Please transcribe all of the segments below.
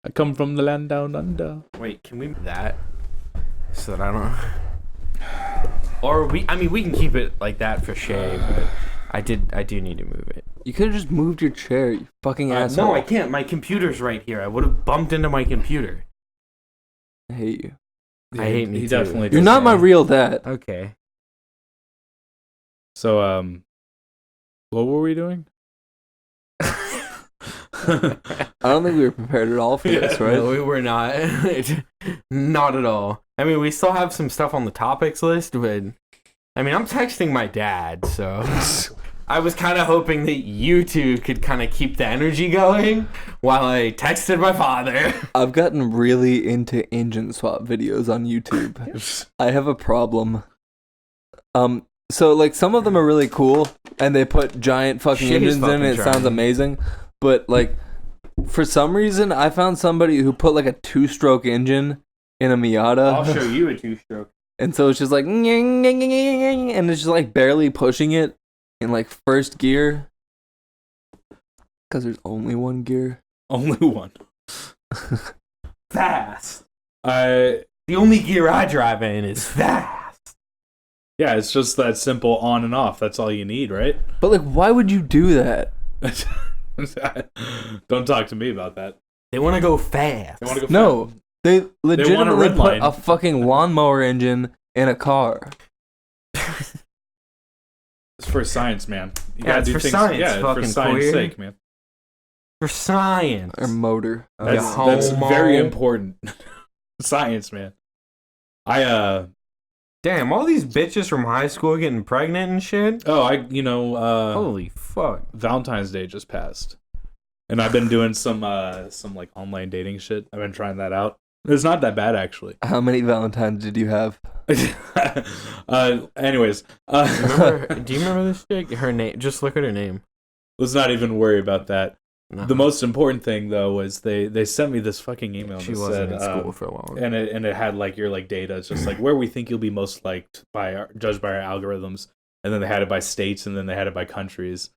I come from the land down under. Wait, can we move that so that I don't? Or we can keep it like that for Shaye, but I do need to move it. You could have just moved your chair, you fucking asshole. No, I can't. My computer's right here. I would have bumped into my computer. I hate you. Yeah, I hate me he too. definitely You're does. not my real dad. Okay. So, what were we doing? I don't think we were prepared at all for this, right? No, we were not. Not at all. I mean, we still have some stuff on the topics list, but I mean, I'm texting my dad, so I was kind of hoping that you two could kind of keep the energy going while I texted my father. I've gotten really into engine swap videos on YouTube. I have a problem. So like some of them are really cool, and they put giant fucking Shay's engines in, fucking and it sounds trying. amazing. But like, for some reason, I found somebody who put like a 2-stroke engine in a Miata. I'll show you a 2-stroke. And so it's just like, and it's just like barely pushing it in like first gear. Because there's only one gear. Only one. Fast. The only gear I drive in is fast. Yeah, it's just that simple on and off. That's all you need, right? But like, why would you do that? Don't talk to me about that. They want to go fast. They want to go No, they legitimately red put line. a fucking lawnmower engine in a car. It's for science, man. You Yeah, gotta it's do for things. science, Yeah, for fucking science queer. sake, man. For science. Or motor. That's very homo. important. Science, man. Damn, all these bitches from high school getting pregnant and shit. Holy Holy fuck. Valentine's Day just passed. And I've been doing some like online dating shit. I've been trying that out. It's not that bad actually. How many Valentines did you have? Anyways, Do you remember this chick? Her name. Just look at her name. let's not even worry about that. No. The most important thing though was they sent me this fucking email. She that wasn't said, in school for long. and it had like your like data. It's just like where we think you'll be most liked judged by our algorithms. And then they had it by states, and then they had it by countries.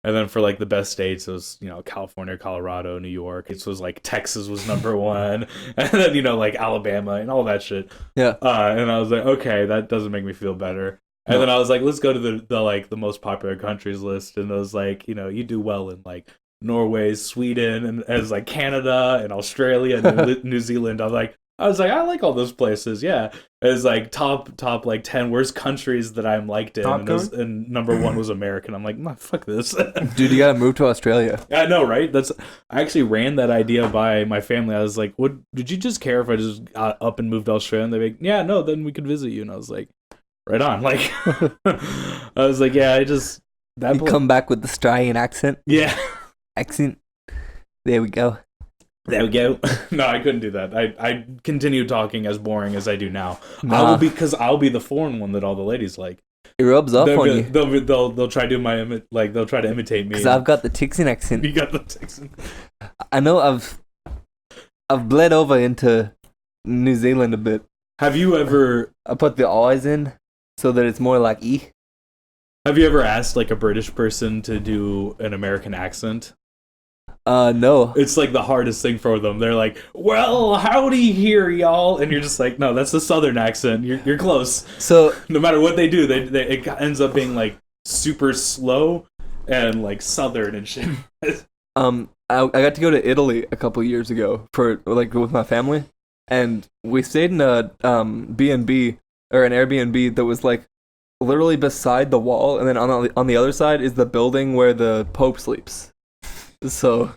And then for like the best states, it was California, Colorado, New York. It was like Texas was number one, and then like Alabama and all that shit. Yeah. And I was like, okay, that doesn't make me feel better. And then I was like, let's go to the most popular countries list, and it was like you do well in like Norway, Sweden, and as like Canada and Australia and New Zealand. I was like, I like all those places. Yeah, it was like top like 10 worst countries that I'm liked in, and number one was American. I'm like, nah, fuck this. Dude, you gotta move to Australia. I know, right? I actually ran that idea by my family. I was like, "What? Did you just care if I just got up and moved to Australia?" And they're like, "Yeah, no, then we could visit you." And I was like, "Right on!" Like, I was like, "Yeah, You come back with the Australian accent. yeah." Accent. There we go. There we go. No, I couldn't do that. I continue talking as boring as I do now. Nah. I'll be the foreign one that all the ladies like. It rubs off on you. They'll try to do they'll try to imitate me. Because I've got the Texan accent. You got the Texan. I know I've bled over into New Zealand a bit. Have you ever put the I's in so that it's more like E. Have you ever asked like a British person to do an American accent? No. It's like the hardest thing for them. They're like, "Well, howdy here, y'all," and you're just like, "No, that's the Southern accent. You're close." So No matter what they do, it ends up being like super slow and like Southern and shit. I got to go to Italy a couple years ago for like with my family, and we stayed in a B&B or an Airbnb that was like literally beside the wall, and then on the other side is the building where the Pope sleeps. So,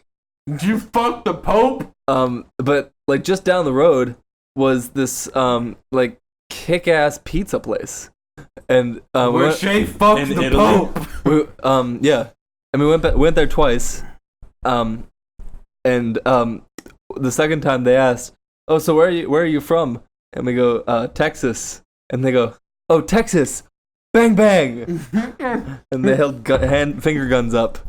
Did you fuck the Pope? but like just down the road was this like kick-ass pizza place, and Where Shaye fucked in the Italy? Pope. yeah, and we went there twice, and the second time they asked, "Oh, so where are you from?" And we go, "Texas," and they go, "Oh, Texas, bang bang," and they held finger guns up.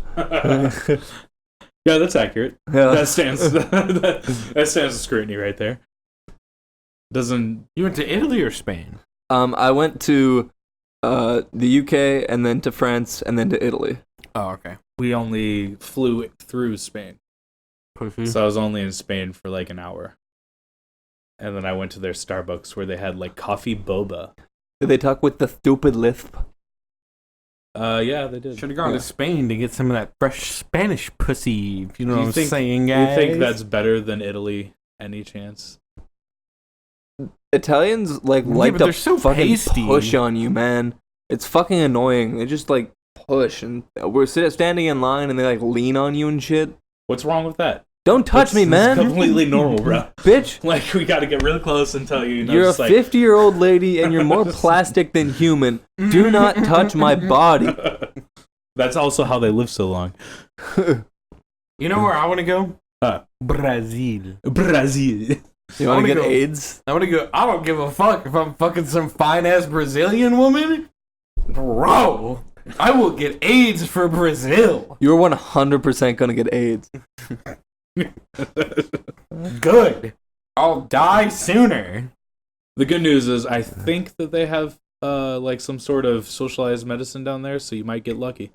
Yeah, that's accurate. Yeah. That stands that stands the scrutiny right there. Doesn't You went to Italy or Spain? I went to the UK and then to France and then to Italy. Oh, okay. we only flew through Spain? pussy. So I was only in Spain for like an hour. And then I went to their Starbucks where they had like coffee boba. Did they talk with the stupid lisp? Yeah, they did. Should have gone to Spain to get some of that fresh Spanish pussy. If you know what I'm saying, Do guys. you think that's better than Italy? Any chance? Italians like but to they're so fucking pasty. push on you, man. It's fucking annoying. They just like push, and we're standing in line, and they like lean on you and shit. What's wrong with that? Don't touch me, man. It's completely normal, bro. Bitch. Like, we gotta get real close and tell you. You're a 50-year-old lady, and you're more plastic than human. Do not touch my body. That's also how they live so long. You know where I want to go? Brazil. You want to get AIDS? I want to go. I don't give a fuck if I'm fucking some fine ass Brazilian woman, bro. I will get AIDS for Brazil. You're 100% gonna get AIDS. Good. I'll die sooner. The good news is, I think that they have like some sort of socialized medicine down there, so you might get lucky.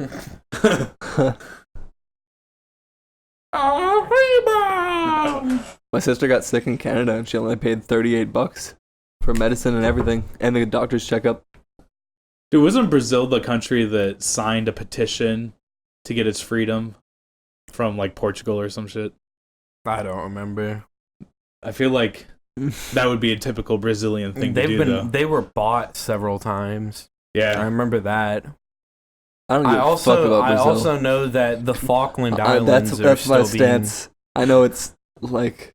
My sister got sick in Canada, and she only paid $38 for medicine and everything, and the doctor's checkup. Dude, wasn't Brazil the country that signed a petition to get its freedom from like Portugal or some shit? I don't remember. I feel like that would be a typical Brazilian thing to do, though. They were bought several times. I Yeah. remember that. I don't give a fuck about I Brazil. also know that the Falkland Islands that's are my still being... stance. I know it's like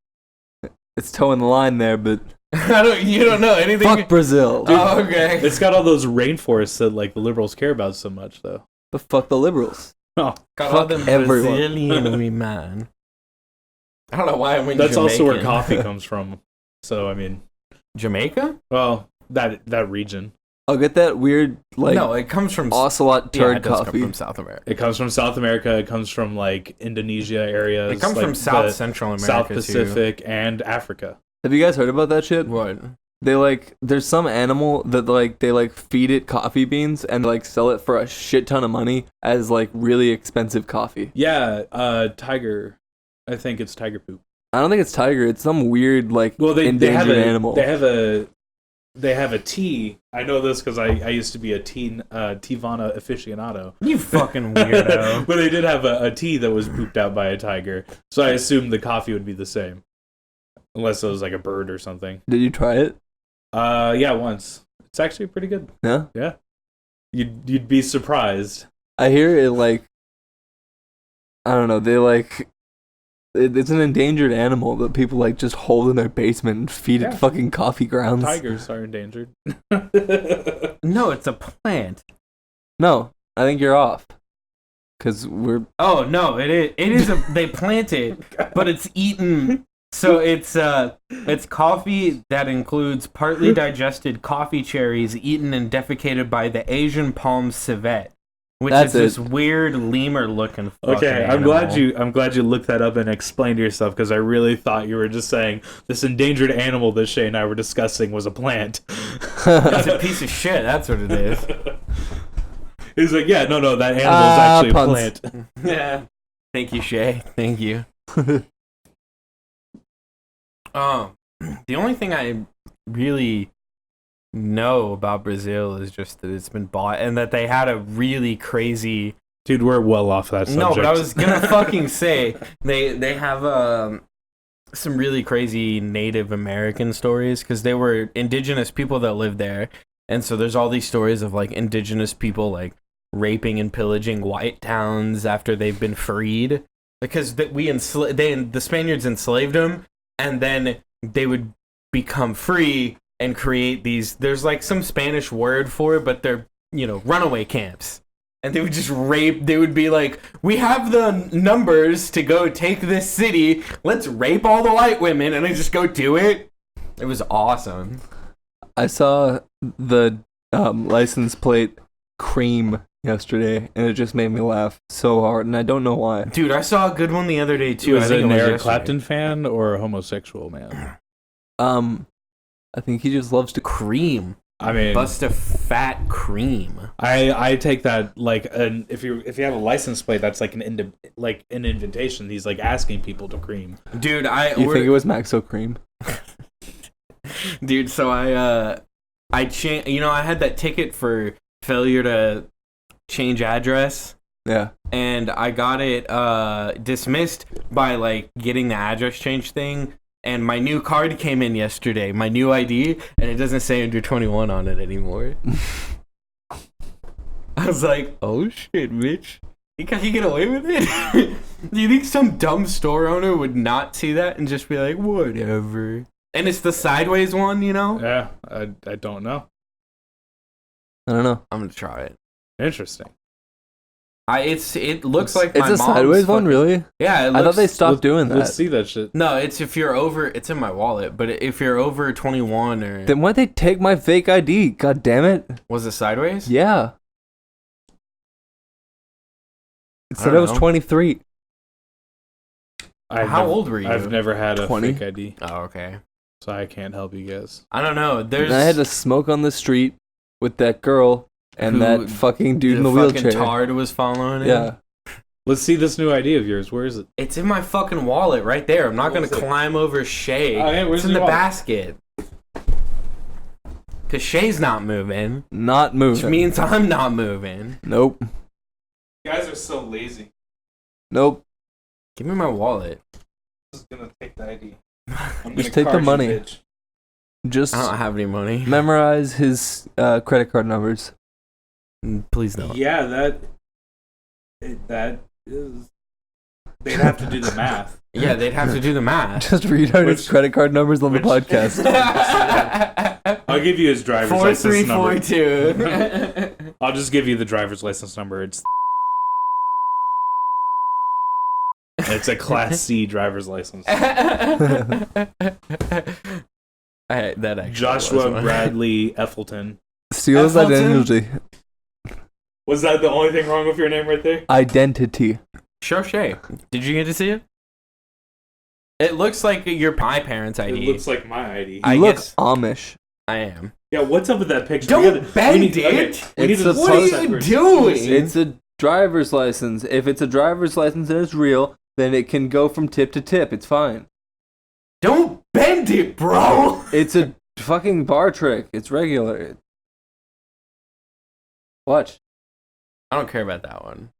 it's towing the line there, but You don't know anything. fuck Brazil. Oh, okay. It's got all those rainforests that like the liberals care about so much, though. The fuck the liberals. Oh, Got all fuck them everyone. Brazilian women. I don't know why I went that's also where Jamaican. coffee comes from. So, I mean, Jamaica? well, that region. I'll get that weird like No, it comes from ocelot yeah, turd it does coffee. come from South America. It comes from South America. It comes from like Indonesia areas. It comes like from South the Central America South too. Pacific and Africa. Have you guys heard about that shit? What? They like there's some animal that like they like feed it coffee beans and like sell it for a shit ton of money as like really expensive coffee. Yeah, tiger. I think it's tiger poop. I don't think it's tiger. It's some weird like They have endangered a, animal. They have a tea. I know this because I used to be a Tivana aficionado. You fucking weirdo. But they did have a tea that was pooped out by a tiger. So I assumed the coffee would be the same. Unless it was like a bird or something. Did you try it? Yeah, once. It's actually pretty good. Yeah. Yeah. You'd be surprised. I hear it like I don't know. They like it's an endangered animal that people like just hold in their basement and feed Yeah. it fucking coffee grounds. Tigers are endangered. No, it's a plant. No, I think you're off. Cause we're Oh no, it is. It is a. They plant it, but it's eaten. So it's coffee that includes partly digested coffee cherries eaten and defecated by the Asian palm civet, which That's is this it. weird lemur-looking. fucking Okay, I'm animal. glad you looked that up and explained yourself because I really thought you were just saying this endangered animal that Shaye and I were discussing was a plant. It's a piece of shit. That's what it is. He's like, yeah, no, that animal is actually puns. a plant. Yeah. Thank you, Shaye. Thank you. The only thing I really know about Brazil is just that it's been bought and that they had a really crazy. Dude, we're well off that subject. No, but I was gonna fucking say they have some really crazy Native American stories because they were indigenous people that lived there, and so there's all these stories of like indigenous people like raping and pillaging white towns after they've been freed because the Spaniards enslaved them. And then they would become free and create these. There's like some Spanish word for it, but they're, runaway camps. And they would just rape. They would be like, we have the numbers to go take this city. Let's rape all the white women. And they just go do it. It was awesome. I saw the license plate cream yesterday, and it just made me laugh so hard, and I don't know why. Dude, I saw a good one the other day, too. Was I it think an it was Eric yesterday. Clapton fan or a homosexual man? I think he just loves to Cream. I mean, Bust a fat cream. I take that like if you have a license plate, that's like an invitation. He's like asking people to cream. Dude, You think it was Maxo Cream? Dude, so I had that ticket for failure to change address. Yeah. And I got it dismissed by like getting the address change thing. And my new card came in yesterday, my new ID, and it doesn't say under 21 on it anymore. I was like, oh shit, bitch. You get away with it? Do you think some dumb store owner would not see that and just be like, whatever? And it's the sideways one, you know? Yeah, I don't know. I don't know. I'm gonna try it. Interesting. It looks like It's my a mom's sideways one, fucking- really? Yeah, I thought they stopped doing Let's that. see that shit. No, it's if you're over. It's in my wallet, but if you're over 21 or Then why'd they take my fake ID? God damn it. was it sideways? Yeah. It I said don't I was know. 23. How old were you? I've never had a 20. fake ID, Oh, okay. so I can't help you guys. I don't know. There's And I had to smoke on the street with that girl and Who- that fucking dude in the fucking wheelchair. tard was following it. Yeah. Let's see this new ID of yours. Where is it? It's in my fucking wallet right there. I'm not What gonna was it? climb over Shaye. Oh, yeah, where's it's in your the wallet? basket. Cause Shay's not moving, Not which moving. means I'm not moving. Nope. You guys are so lazy. Nope. Give me my wallet. I'm just gonna take the ID. Just take the money. Just I don't have any money. memorize his credit card numbers. Please don't. Yeah, that is. They'd have to do the math. Yeah, they'd have to do the math. Just read out his Which- credit card numbers on the which- podcast. I'll give you his driver's license number. 4342. I'll just give you the driver's license number. It's a Class C driver's license. That actually was Joshua one. Bradley Effelton. Steals Effelton? identity. Was that the only thing wrong with your name right there? Identity. Show Shay. Did you get to see it? It looks like my parents' It ID. looks like my ID. You I look guess- Amish. I am. Yeah, what's up with that picture? Don't bend it. we need It's to a discuss What are that you first. doing? It's a driver's license. If it's a driver's license and it's real, then it can go from tip to tip. It's fine. Don't bend it, bro. It's a fucking bar trick. It's regular. Watch. I don't care about that one.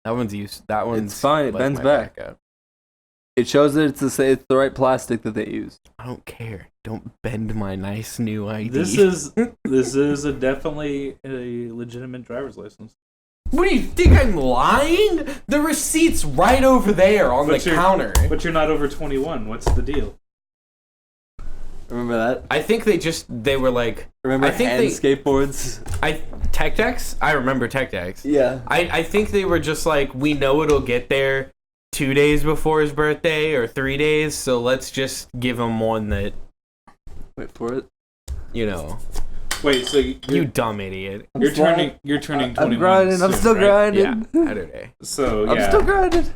That one's used. That one's. It's fine. It like bends my back. backup. It shows that it's the right plastic that they use. I don't care. Don't bend my nice new ID. This is definitely a legitimate driver's license. What do you think? I'm lying? The receipt's right over there on But the you're- counter. But you're not over 21. What's the deal? Remember that? I think they were like. Remember I think hand they- skateboards? Tech Decks? I remember Tech Decks. Yeah. I think they were just like, we know it'll get there 2 days before his birthday or 3 days, so let's just give him one that, Wait for it. you know. Wait, so You dumb idiot. you're turning 21. I'm grinding. I'm soon, still right? grinding. Yeah, Saturday. So yeah. I'm still grinding.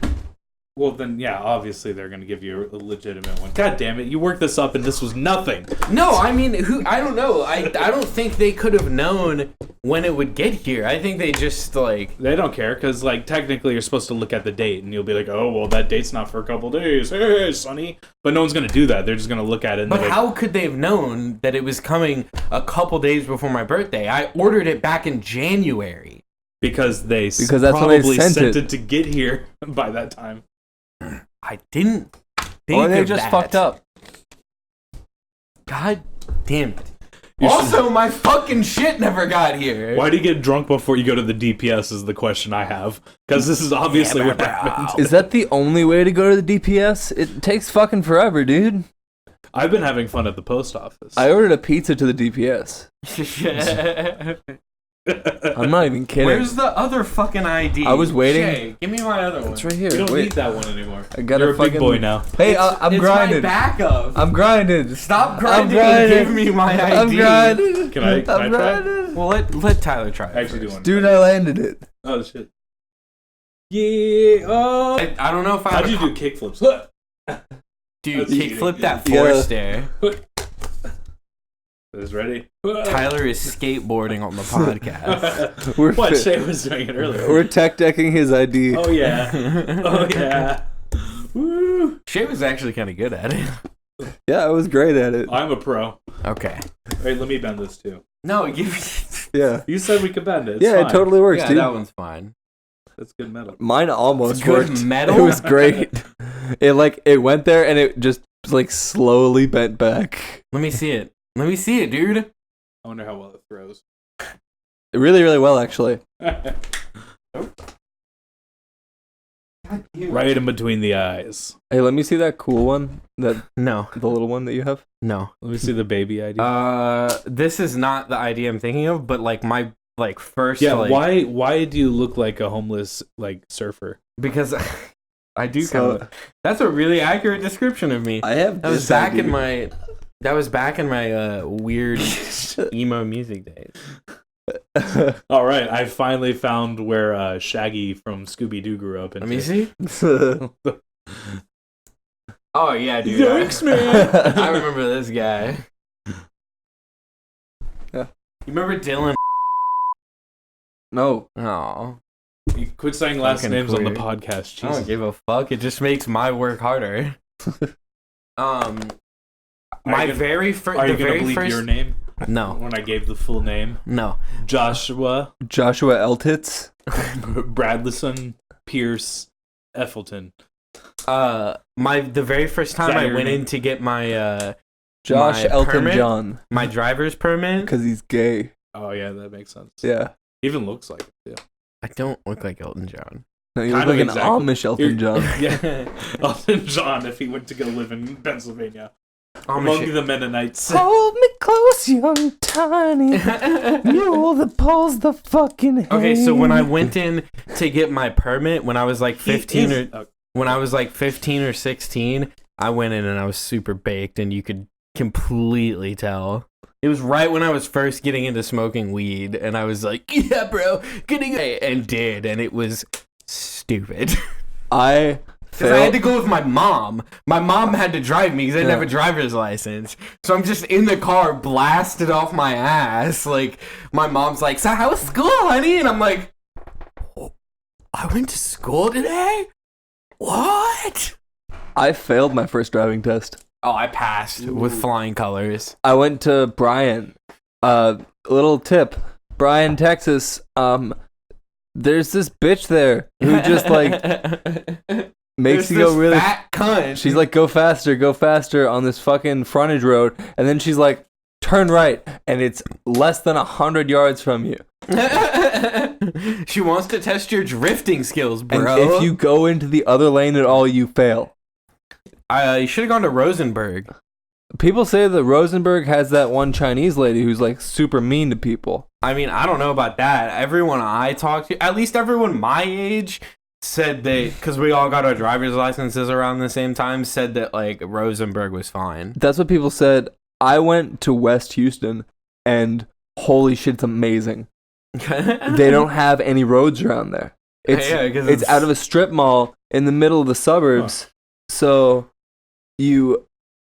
Well then, yeah. Obviously, they're gonna give you a legitimate one. God damn it! You worked this up, and this was nothing. No, I mean, I don't know. I don't think they could have known when it would get here. I think they just, like... They don't care because, like, technically, you're supposed to look at the date, and you'll be like, "Oh, well, that date's not for a couple days." Hey, Sonny. But no one's gonna do that. They're just gonna look at it. And But they're like, how could they have known that it was coming a couple days before my birthday? I ordered it back in January. Because they Because that's when they probably sent sent it. it to get here by that time. I didn't think Or they of just that. fucked up. God damn it. You Also, my fucking shit never got here. Why do you get drunk before you go to the DPS is the question I have. Because this is obviously what happened. Is that the only way to go to the DPS? It takes fucking forever, dude. I've been having fun at the post office. I ordered a pizza to the DPS. I'm not even kidding. Where's the other fucking ID? I was waiting. Shay, give me my other one. It's right here. We don't Wait. need that one anymore. I got You're a fucking big boy now. Hey, It's- I'm it's grinding. my backup. I'm grinding. Stop grinding I'm and grinding. give me my ID. I'm grinding. Can I try? grinding. Well, let Tyler try it I actually do first. one. Dude, I landed it. Oh shit. Yeah. Oh. I don't know if I How'd have you a do kickflips? Dude, That's kickflip cheating. that Yeah. force there. Is ready? Tyler is skateboarding on the podcast. What Shaye was doing it earlier. We're tech decking his ID. Oh yeah. Oh yeah. Woo. Shaye was actually kind of good at it. Yeah, I was great at it. I'm a pro. Okay. Wait, let me bend this too. No, give me. Yeah. You said we could bend it. It's Yeah, fine. it totally works, Yeah, dude. that one's fine. That's good metal. Mine almost Good worked. metal? It was great. It went there and it just like slowly bent back. Let me see it. Let me see it, dude. I wonder how well it throws. Really, really well, actually. Right in between the eyes. Hey, let me see that cool one. The No. little one that you have. No. Let me see the baby ID. This is not the idea I'm thinking of, but like my first yeah, like, why do you look like a homeless like surfer? because I do So- kind of. That's a really accurate description of me. I have. That was back in my. That was back in my weird emo music days. All right, I finally found where Shaggy from Scooby Doo grew up. Let me see. my. Oh yeah, dude. Yikes, man. I remember this guy. Yeah. You remember Dylan? No. Oh, You quit saying last Fucking names on the queer. podcast. I don't Jesus. give a fuck. It just makes my work harder. Are My you gonna- very first. Are The you gonna very believe first. your name No, when I gave the full name? no. Joshua Joshua Eltitz. Bradlison Pierce Effelton. The very first time that I your went name? in to get my Josh My Elton permit? John. my driver's permit. Because he's gay. Oh yeah, that makes sense. Yeah. Even looks like it too. I don't look like Elton John. No, you Kind look like of an exactly. Amish Elton John. Yeah, Elton John if he went to go live in Pennsylvania among Amish. the Mennonites. Hold me close, young tiny. You're the pulls the fucking hay. Okay, so when I went in to get my permit when I was like 15 or Oh, when I was like 15 or 16, I went in and I was super baked and you could completely tell. It was right when I was first getting into smoking weed and I was like, yeah, bro, getting it. And did. And it was stupid. I Because I had to go with my mom. My mom had to drive me because I didn't have a driver's license. So I'm just in the car, blasted off my ass. Like, my mom's like, so how was school, honey? And I'm like, oh, I went to school today? What? I failed my first driving test. Oh, I passed with flying colors. I went to Bryan. Little tip. Bryan, Texas. There's this bitch there who just like makes There's you go this really. fat cunt. She's like, go faster on this fucking frontage road, and then she's like, turn right, and it's less than 100 yards from you. She wants to test your drifting skills, And bro. if you go into the other lane at all, you fail. You should have gone to Rosenberg. People say that Rosenberg has that one Chinese lady who's like super mean to people. I mean, I don't know about that. Everyone I talked to, at least everyone my age, said that, because we all got our driver's licenses around the same time, said that, like, Rosenberg was fine. That's what people said. I went to West Houston, and holy shit, it's amazing. They don't have any roads around there. It's, Yeah, 'cause it's out of a strip mall in the middle of the suburbs. So you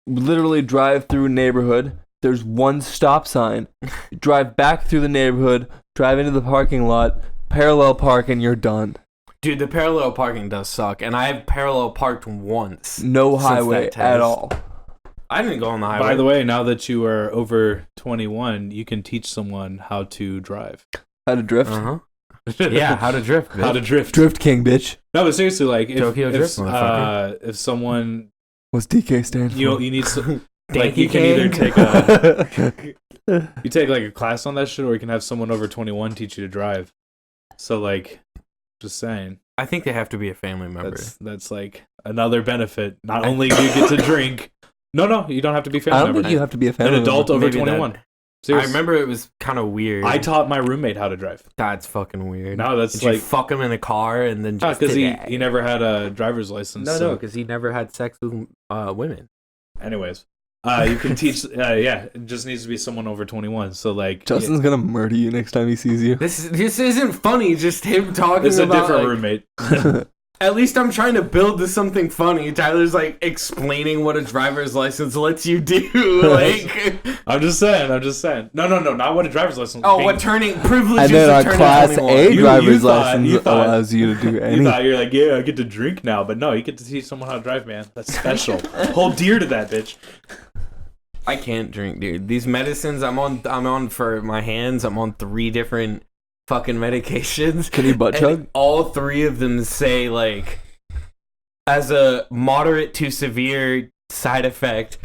literally drive through a neighborhood. There's one stop sign. You drive back through the neighborhood, drive into the parking lot, parallel park, and you're done. Dude, the parallel parking does suck, and I have parallel parked once. No Since highway that at test. all. I didn't go on the highway. By the way, now that you are over 21, you can teach someone how to drive. How to drift? Uh-huh. Yeah, how to drift, bitch. How to drift. Drift King, bitch. No, but seriously, like Tokyo drift, motherfucker. if someone What's DK stand for? you need like Dankey you can either King? take a you take like a class on that shit, or you can have someone over 21 teach you to drive. So like, just saying, I think they have to be a family member. that's like another benefit. Not only do you get to drink. No, you don't have to be a family I don't member. think you have to be a An family adult member. over Maybe 21. I Seriously. remember it was kind of weird. I taught my roommate how to drive. That's fucking weird. No, that's Did you like fuck him in a car and then just because today? he never had a driver's license. No, so- because he never had sex with women. Anyways, you can teach. Yeah, it just needs to be someone over 21. So like, Justin's gonna murder you next time he sees you. This isn't funny. Just him talking it's a about different like, roommate. At least I'm trying to build to something funny. Tyler's like explaining what a driver's license lets you do. Like, I'm just saying. No, not what a driver's license. oh, what turning privileges And then of a turning Class 21. A You driver's thought- license you thought- allows you to do You anything. thought you're like, yeah, I get to drink now, but no, you get to teach someone how to drive, man. That's special. Hold dear to that, bitch. I can't drink, dude. These medicines I'm on for my hands. I'm on 3 different fucking medications. Can you butt And chug? all 3 of them say like, as a moderate to severe side effect,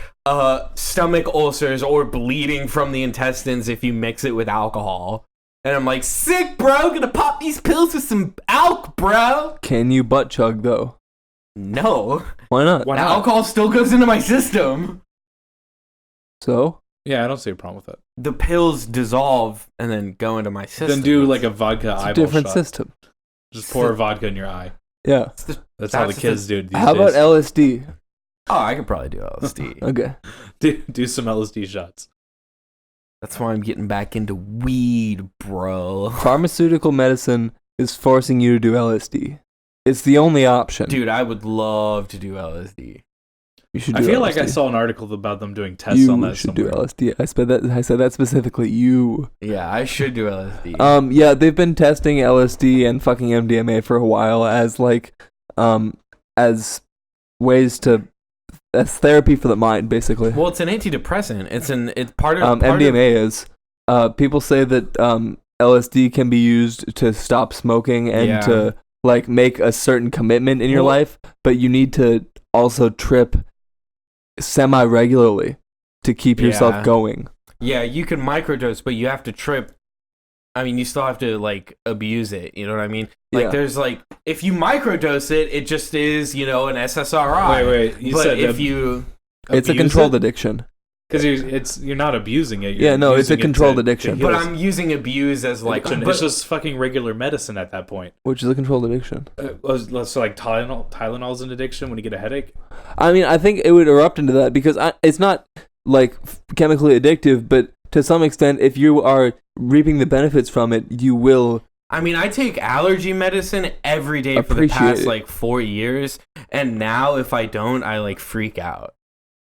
stomach ulcers or bleeding from the intestines if you mix it with alcohol. And I'm like, sick, bro. Gonna pop these pills with some alk, bro. Can you butt chug though? No, Why not? Why the not? alcohol still goes into my system. So Yeah, I don't see a problem with that. The pills dissolve and then go into my system. Then do like a vodka it's eyeball a different shot. system. Just pour vodka in your eye. Yeah. That's how the That's kids do it these How days. about LSD? Oh, I could probably do LSD. Okay. do some LSD shots. That's why I'm getting back into weed, bro. Pharmaceutical medicine is forcing you to do LSD. It's the only option. Dude, I would love to do LSD. You should I do feel LSD. like I saw an article about them doing tests you on that should somewhere. do LSD. I said that specifically. You. Yeah, I should do LSD. Yeah, they've been testing LSD and fucking MDMA for a while as like, as ways to, as therapy for the mind, basically. Well, it's an antidepressant. It's part of MDMA is. People say that LSD can be used to stop smoking and Yeah. to like make a certain commitment in your Well- life, but you need to also trip semi-regularly to keep yourself Yeah. going. Yeah, you can microdose, but you have to trip. I mean, you still have to like abuse it. You know what I mean? Like, Yeah. there's like, if you microdose it, it just is, you know, an SSRI. Wait. You but said if you, It's a abuse controlled it? addiction. Because you're not abusing it. Yeah, no, it's a using it controlled to addiction. heal but us. I'm using abuse as like, Addiction. but- It's just fucking regular medicine at that point. Which is a controlled addiction. So like Tylenol's an addiction when you get a headache. I mean, I think it would erupt into that because it's not like chemically addictive, but to some extent, if you are reaping the benefits from it, you will. I mean, I take allergy medicine every day for the Appreciate past it. like 4 years, and now if I don't, I like freak out.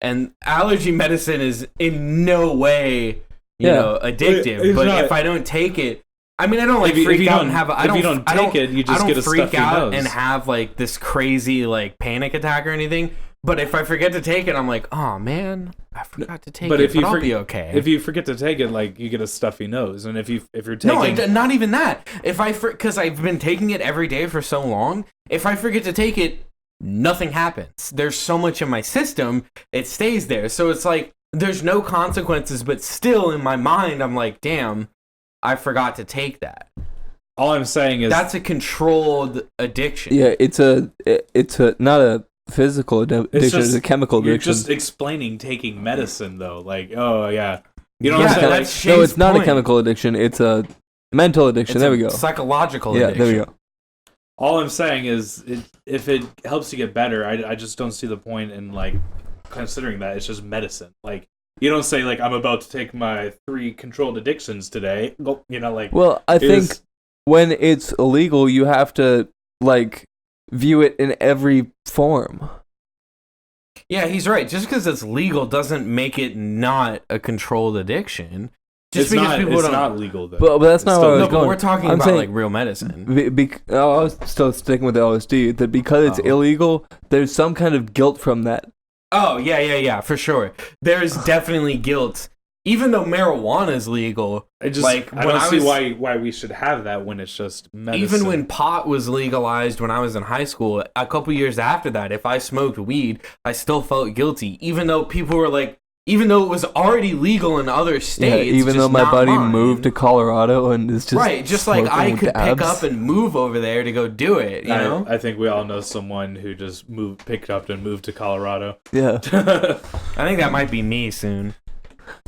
And allergy medicine is in no way, you Yeah. know, addictive. It's But not- if I don't take it, I mean, I don't like If you freak out don't- and have. if you don't take it, you just I don't get a freak stuffy out nose. and have like this crazy like panic attack or anything. But if I forget to take it, I'm like, oh man, I forgot to take But it. if you I'll for- be okay. If you forget to take it, like you get a stuffy nose, and if you're taking No, not even that. If because I've been taking it every day for so long, if I forget to take it, nothing happens. There's so much in my system, it stays there. So it's like there's no consequences, but still in my mind, I'm like, damn, I forgot to take that. all I'm saying is That's a controlled addiction. Yeah, it's a not a physical addiction. It's a chemical you're addiction. just explaining taking medicine though. Like, oh yeah, you know Yeah, what I'm saying? that's Like, Shaye's No, it's not point. a chemical addiction. It's a mental addiction. It's There a we go. Psychological Yeah, addiction. there we go. all I'm saying is, if it helps you get better, I just don't see the point in like considering that it's just medicine. Like, you don't say like I'm about to take my 3 controlled addictions today. Well, you know, like Well, I think is- when it's illegal, you have to like view it in every form. Yeah, he's right. Just because it's legal doesn't make it not a controlled addiction. Just it's because not people it's don't. not legal though. But that's not It's what I still- was No, but going. we're talking I'm about saying- like real medicine. I was still sticking with LSD. That because it's Oh. illegal, there's some kind of guilt from that. Oh, yeah, for sure. There's definitely guilt. Even though marijuana is legal, I just like, I when don't I see was- why we should have that when it's just medicine. even when pot was legalized when I was in high school, a couple years after that, if I smoked weed, I still felt guilty. Even though people were like, even though it was already legal in other states. Yeah, even just though my not buddy mine. moved to Colorado and is just right, just like I smoking could pick dabs. up and move over there to go do it, you know? I think we all know someone who just picked up and moved to Colorado. Yeah, I think that might be me soon.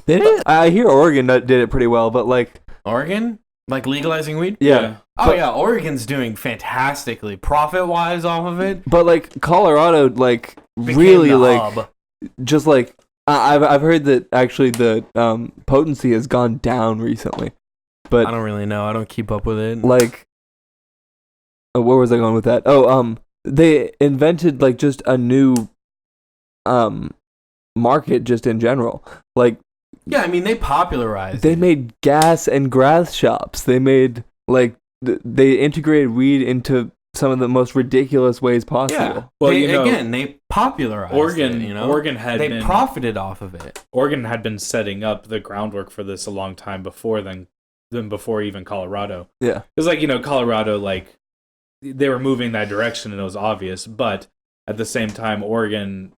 did it? I hear Oregon did it pretty well, but like, Oregon? Like legalizing weed? yeah. Oh But- yeah, Oregon's doing fantastically profit-wise off of it. But like Colorado, like Became really, the like hub. just like I've heard that actually the potency has gone down recently. But I don't really know. I don't keep up with it. like, where was I going with that? Oh, they invented like just a new market just in general. Like Yeah, I mean they popularized. they it. made gas and grass shops. They made like they integrated weed into some of the most ridiculous ways possible. Yeah. Well, they popularized Oregon, it, you know? Oregon had they been profited off of it. Oregon had been setting up the groundwork for this a long time before than before even Colorado. Yeah. Because like Colorado, like they were moving that direction and it was obvious, but at the same time, Oregon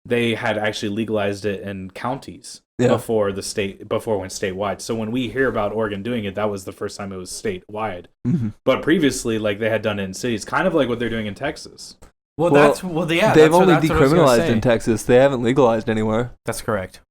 they had actually legalized it in counties before it went statewide. So when we hear about Oregon doing it, that was the first time it was statewide. Mm-hmm. But previously, like they had done it in cities, kind of like what they're doing in Texas. They've only decriminalized in Texas. They haven't legalized anywhere. That's correct.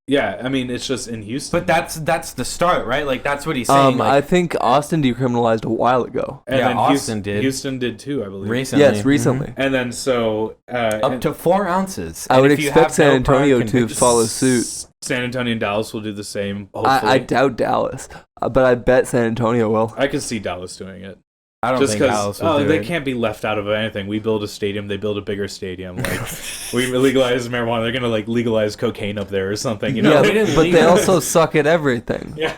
Yeah, I mean it's just in Houston. But that's the start, right? Like that's what he's saying. I think Austin decriminalized a while ago. And yeah, then Austin did. Houston did too, I believe. Recently. Yes, recently. And then so Up to 4 ounces. I And would if you expect have San no Antonio prior to conviction- follow suit. San Antonio and Dallas will do the same. Hopefully. I doubt Dallas, but I bet San Antonio will. I can see Dallas doing it. I don't Just think Dallas because will do they it. can't be left out of anything. We build a stadium, they build a bigger stadium. Like we legalize marijuana, they're gonna like legalize cocaine up there or something. You know? Yeah, we didn't but they legalize- also suck at everything. Yeah.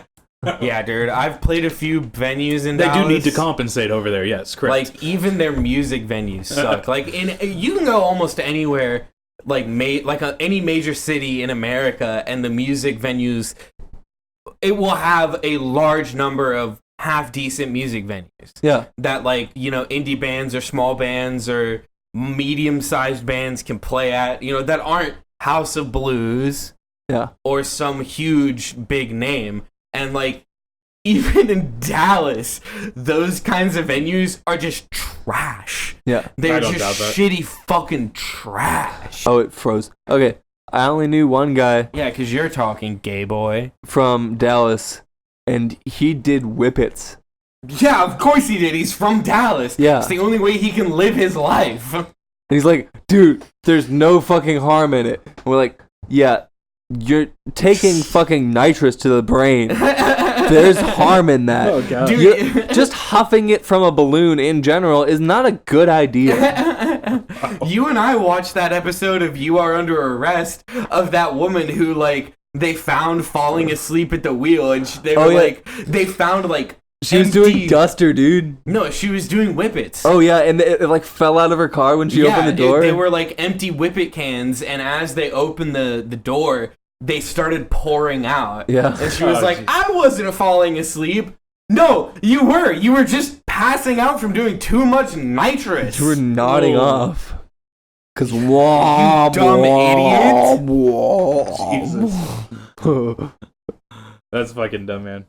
Yeah, dude. I've played a few venues in They Dallas. do need to compensate over there. Yes, correct. Like even their music venues suck. Like you can go almost anywhere, like any major city in America, and the music venues, it will have a large number of half decent music venues. Yeah. That like indie bands or small bands or medium sized bands can play at. That aren't House of Blues. Yeah. Or some huge big name. And like even in Dallas, those kinds of venues are just trash. Yeah. They're I don't just doubt that. shitty fucking trash. Oh, it froze. Okay. I only knew one guy Yeah, because you're talking gay boy. from Dallas, and he did whippets. Yeah, of course he did. He's from Dallas. Yeah. It's the only way he can live his life. And he's like, dude, there's no fucking harm in it. And we're like, yeah, you're taking fucking nitrous to the brain. There's harm in that. Oh god. Dude, Just huffing it from a balloon in general is not a good idea. You and I watched that episode of You Are Under Arrest of that woman who like they found falling asleep at the wheel, and they found like She was empty- doing duster, dude. No, she was doing whippets. Oh yeah, and it like fell out of her car when she opened the door. They were like empty whippet cans, and as they opened the door, they started pouring out. Yeah. And she was Oh, like, geez. I wasn't falling asleep. No, you were. You were just passing out from doing too much nitrous. You were nodding Whoa. off. Cause wah, dumb idiot. Jesus. That's fucking dumb, man.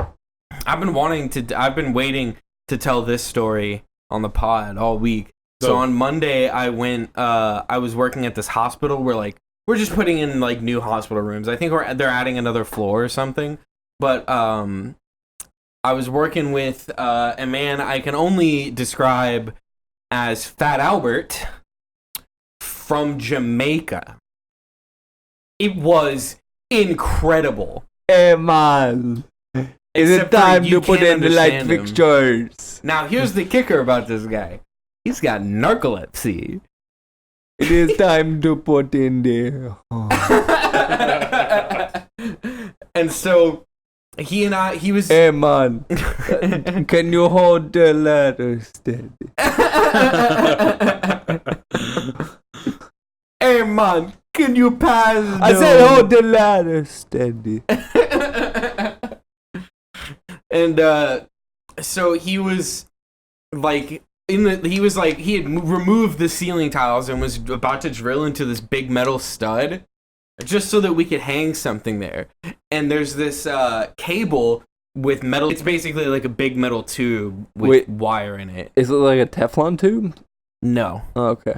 I've been waiting to tell this story on the pod all week. So Go. on Monday, I was working at this hospital where like we're just putting in like new hospital rooms. I think they're adding another floor or something. But I was working with a man I can only describe as Fat Albert from Jamaica. It was incredible. Hey man, is it Except for time you to put can't in the light understand him. fixtures? Now, here's the kicker about this guy. He's got narcolepsy. It is time to put in the. And so, he was... Hey man, can you hold the ladder steady? Hey, man, can you pass I said hold the ladder steady. And, so he was, like... he had removed the ceiling tiles and was about to drill into this big metal stud just so that we could hang something there. And there's this cable with metal. It's basically like a big metal tube with wire in it. Is it like a Teflon tube? No. Oh, okay.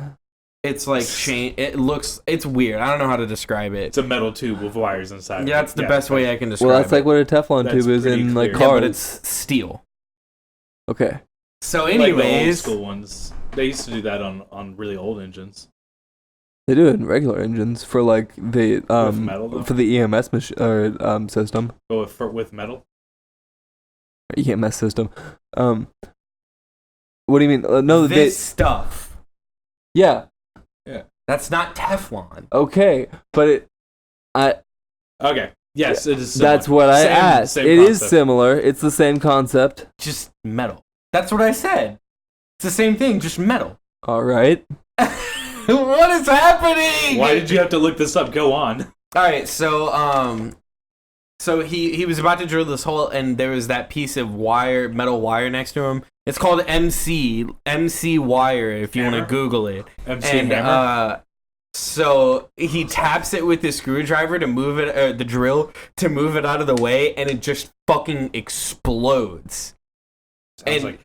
It's like chain. It's weird. I don't know how to describe it. It's a metal tube with wires inside. Yeah, that's the best way I can describe it. Well, that's like what a Teflon That's tube is pretty in like clear. cars. Yeah, but it's steel. Okay. So Like the old anyways, school ones. They used to do that on really old engines. They do it in regular engines for like the metal, though? for the EMS system. Oh, with metal. EMS system. What do you mean? No, this stuff. Yeah. That's not Teflon. Okay, but Okay. Yes, it is similar. that's what I asked. It is similar. It's the same concept. Just metal. That's what I said. It's the same thing, just metal. All right. What is happening? Why did you have to look this up? Go on. All right, so he was about to drill this hole, and there was that piece of metal wire next to him. It's called MC wire. If you want to Google it. MC hammer. So he taps it with the screwdriver to move it, the drill to move it out of the way, and it just fucking explodes. Sounds like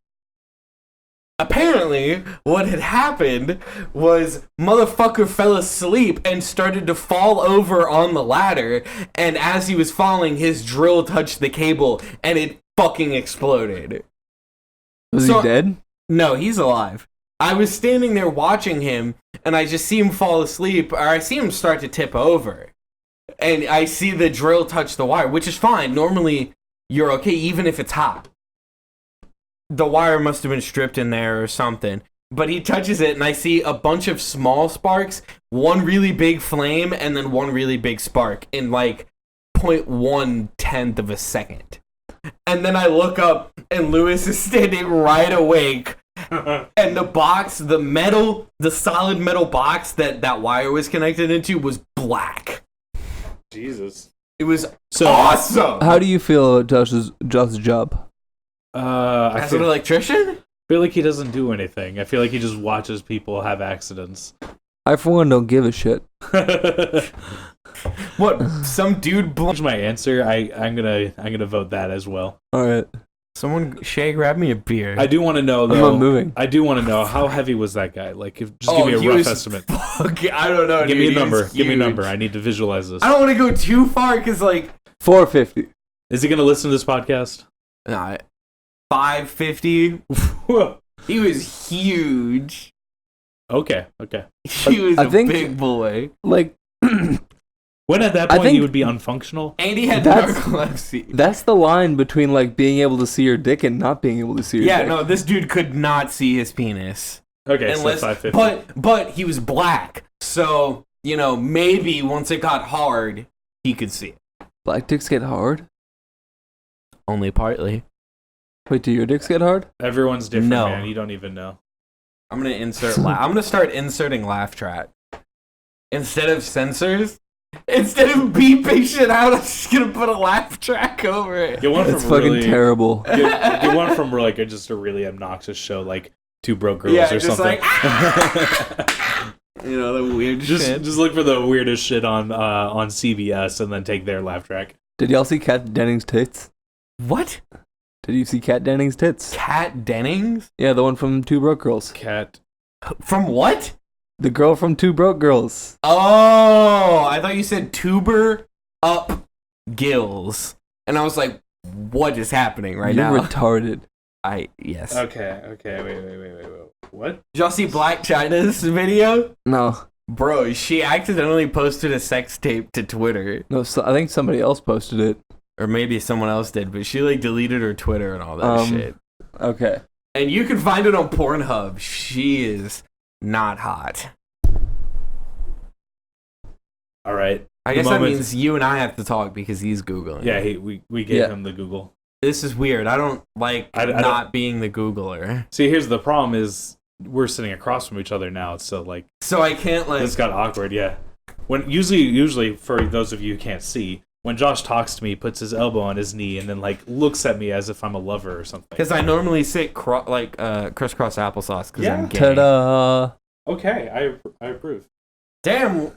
apparently, what had happened was motherfucker fell asleep and started to fall over on the ladder, and as he was falling, his drill touched the cable, and it fucking exploded. Was he dead? No, he's alive. I was standing there watching him, and I just see him fall asleep, or I see him start to tip over. And I see the drill touch the wire, which is fine. Normally, you're okay, even if it's hot. The wire must have been stripped in there or something. But he touches it, and I see a bunch of small sparks, one really big flame, and then one really big spark in like 0.1/10 of a second. And then I look up, and Lewis is standing right awake. And the box, the solid metal box that wire was connected into was black. Jesus. It was awesome. How do you feel about Josh's job? As an electrician? feel like he doesn't do anything. I feel like he just watches people have accidents. I, for one, don't give a shit. What? Some dude Here's my answer. I'm gonna vote that as well. All right. Someone, Shaye, grab me a beer. I do want to know though. I'm not moving. I do want to know how heavy was that guy? Like, just give me a rough estimate. Okay, I don't know. Give dude. me a number. He's Give me a huge. number. I need to visualize this. I don't want to go too far because, like, 450. Is he gonna listen to this podcast? nah, 550. He was huge. Okay. He was I think- big boy. Like, When at that I point think- he would be unfunctional. And he had That's- narcolepsy. that's the line between, like, being able to see your dick and not being able to see your Yeah, dick. no, this dude could not see his penis. Okay, Unless, so 550. but he was black, so maybe once it got hard, he could see it. Black dicks get hard? Only partly. Wait, do your dicks get hard? Everyone's different, No. man. You don't even know. I'm gonna I'm gonna start inserting laugh track instead of sensors. Instead of beeping shit out, I'm just gonna put a laugh track over it. Get one It's from fucking really, terrible. Get one from like just a really obnoxious show, like Two Broke Girls Yeah, or just something. The weird just shit. look for the weirdest shit on CBS and then take their laugh track. Did y'all see Kat Dennings' tits? What? Did you see Kat Dennings' tits? Kat Dennings? Yeah, the one from Two Broke Girls. Cat. From what? The girl from Two Broke Girls. Oh, I thought you said tuber up gills. And I was like, what is happening right You're now? retarded. Yes. Okay. Wait. What? Did y'all see Black China's video? No. Bro, she accidentally posted a sex tape to Twitter. No, so I think somebody else posted it. Or maybe someone else did, but she like deleted her Twitter and all that shit. Okay. And you can find it on Pornhub. She is not hot. All right. I The guess that moment- means you and I have to talk because he's Googling. Yeah, we gave him the Google. This is weird. I don't like I not being the Googler. See, here's the problem: is we're sitting across from each other now, so like So I can't like. this got awkward. Yeah. When usually for those of you who can't see, when Josh talks to me, he puts his elbow on his knee and then like looks at me as if I'm a lover or something. Because I normally sit crisscross applesauce because I'm gay. Ta-da! Okay, I approve. Damn.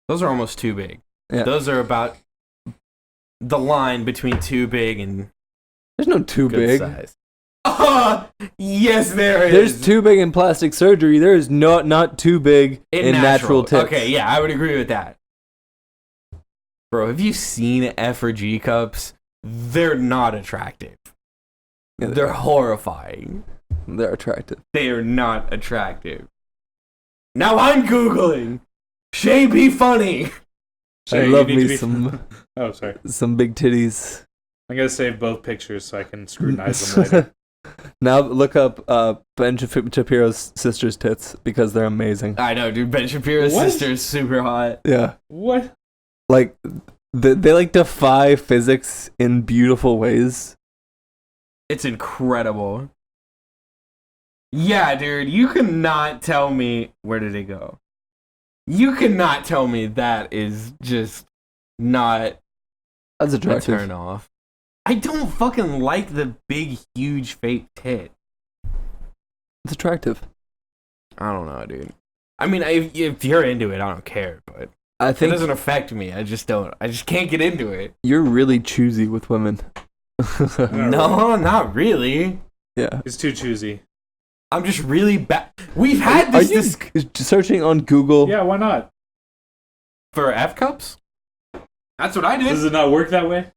Those are almost too big. Yeah. Those are about the line between too big and There's no too good big. size. Yes, there is. There's too big in plastic surgery. There is not too big in natural tits. Okay, yeah, I would agree with that. Bro, have you seen F or G cups? They're not attractive. Yeah, They're horrifying. They're attractive. They are not attractive. Now I'm Googling. Shaye, be funny. I Shaye, love you need to me be- some Oh, sorry. some big titties. I'm gonna save both pictures so I can scrutinize them later. Now look up Ben Shapiro's sister's tits because they're amazing. I know, dude. Ben Shapiro's What? sister is super hot. Yeah. What? Like they like defy physics in beautiful ways. It's incredible. Yeah, dude. You cannot tell me where did it go. You cannot tell me that is just not That's a attractive. turn off. I don't fucking like the big, huge, fake tit. It's attractive. I don't know, dude. I mean, if you're into it, I don't care, but I it think doesn't affect me. I just can't get into it. you're really choosy with women. No, not really. Yeah. It's too choosy. I'm just really bad. We've had Are this you searching on Google? Yeah, why not? for F cups. That's what I did. Does it not work that way?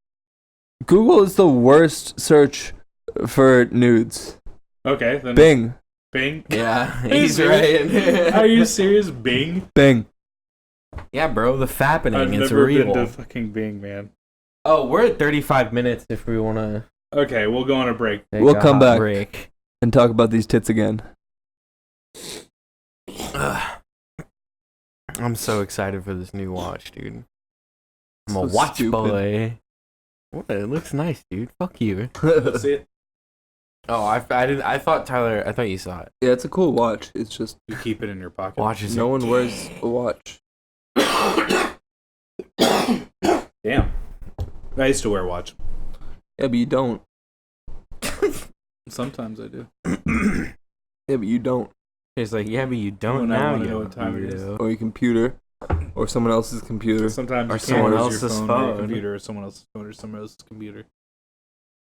Google is the worst search for nudes. Okay, then Bing. Bing. Yeah, Are you he's serious? right. Are you serious? Bing? Bing. Yeah, bro, the fappening, I've it's never real. been to fucking Bing, man. Oh, we're at 35 minutes if we want to Okay, we'll go on a break. take We'll a come hot back. break. And talk about these tits again. Ugh. I'm so excited for this new watch, dude. I'm So a watch stupid. boy. What? It looks nice, dude. Fuck you. Let's see it. Oh, I thought Tyler. I thought you saw it. Yeah, it's a cool watch. It's just You keep it in your pocket. Watches. no one wears a watch. Damn. I used to wear a watch. Yeah, but you don't. Sometimes I do. Yeah, but you don't. He's like, yeah, but you don't When I now. wanna You know what time it is. weirdo. Or your computer. Or someone else's computer. Sometimes Or you someone can't use your else's phone, or your phone. computer, or someone else's phone, or someone else's computer.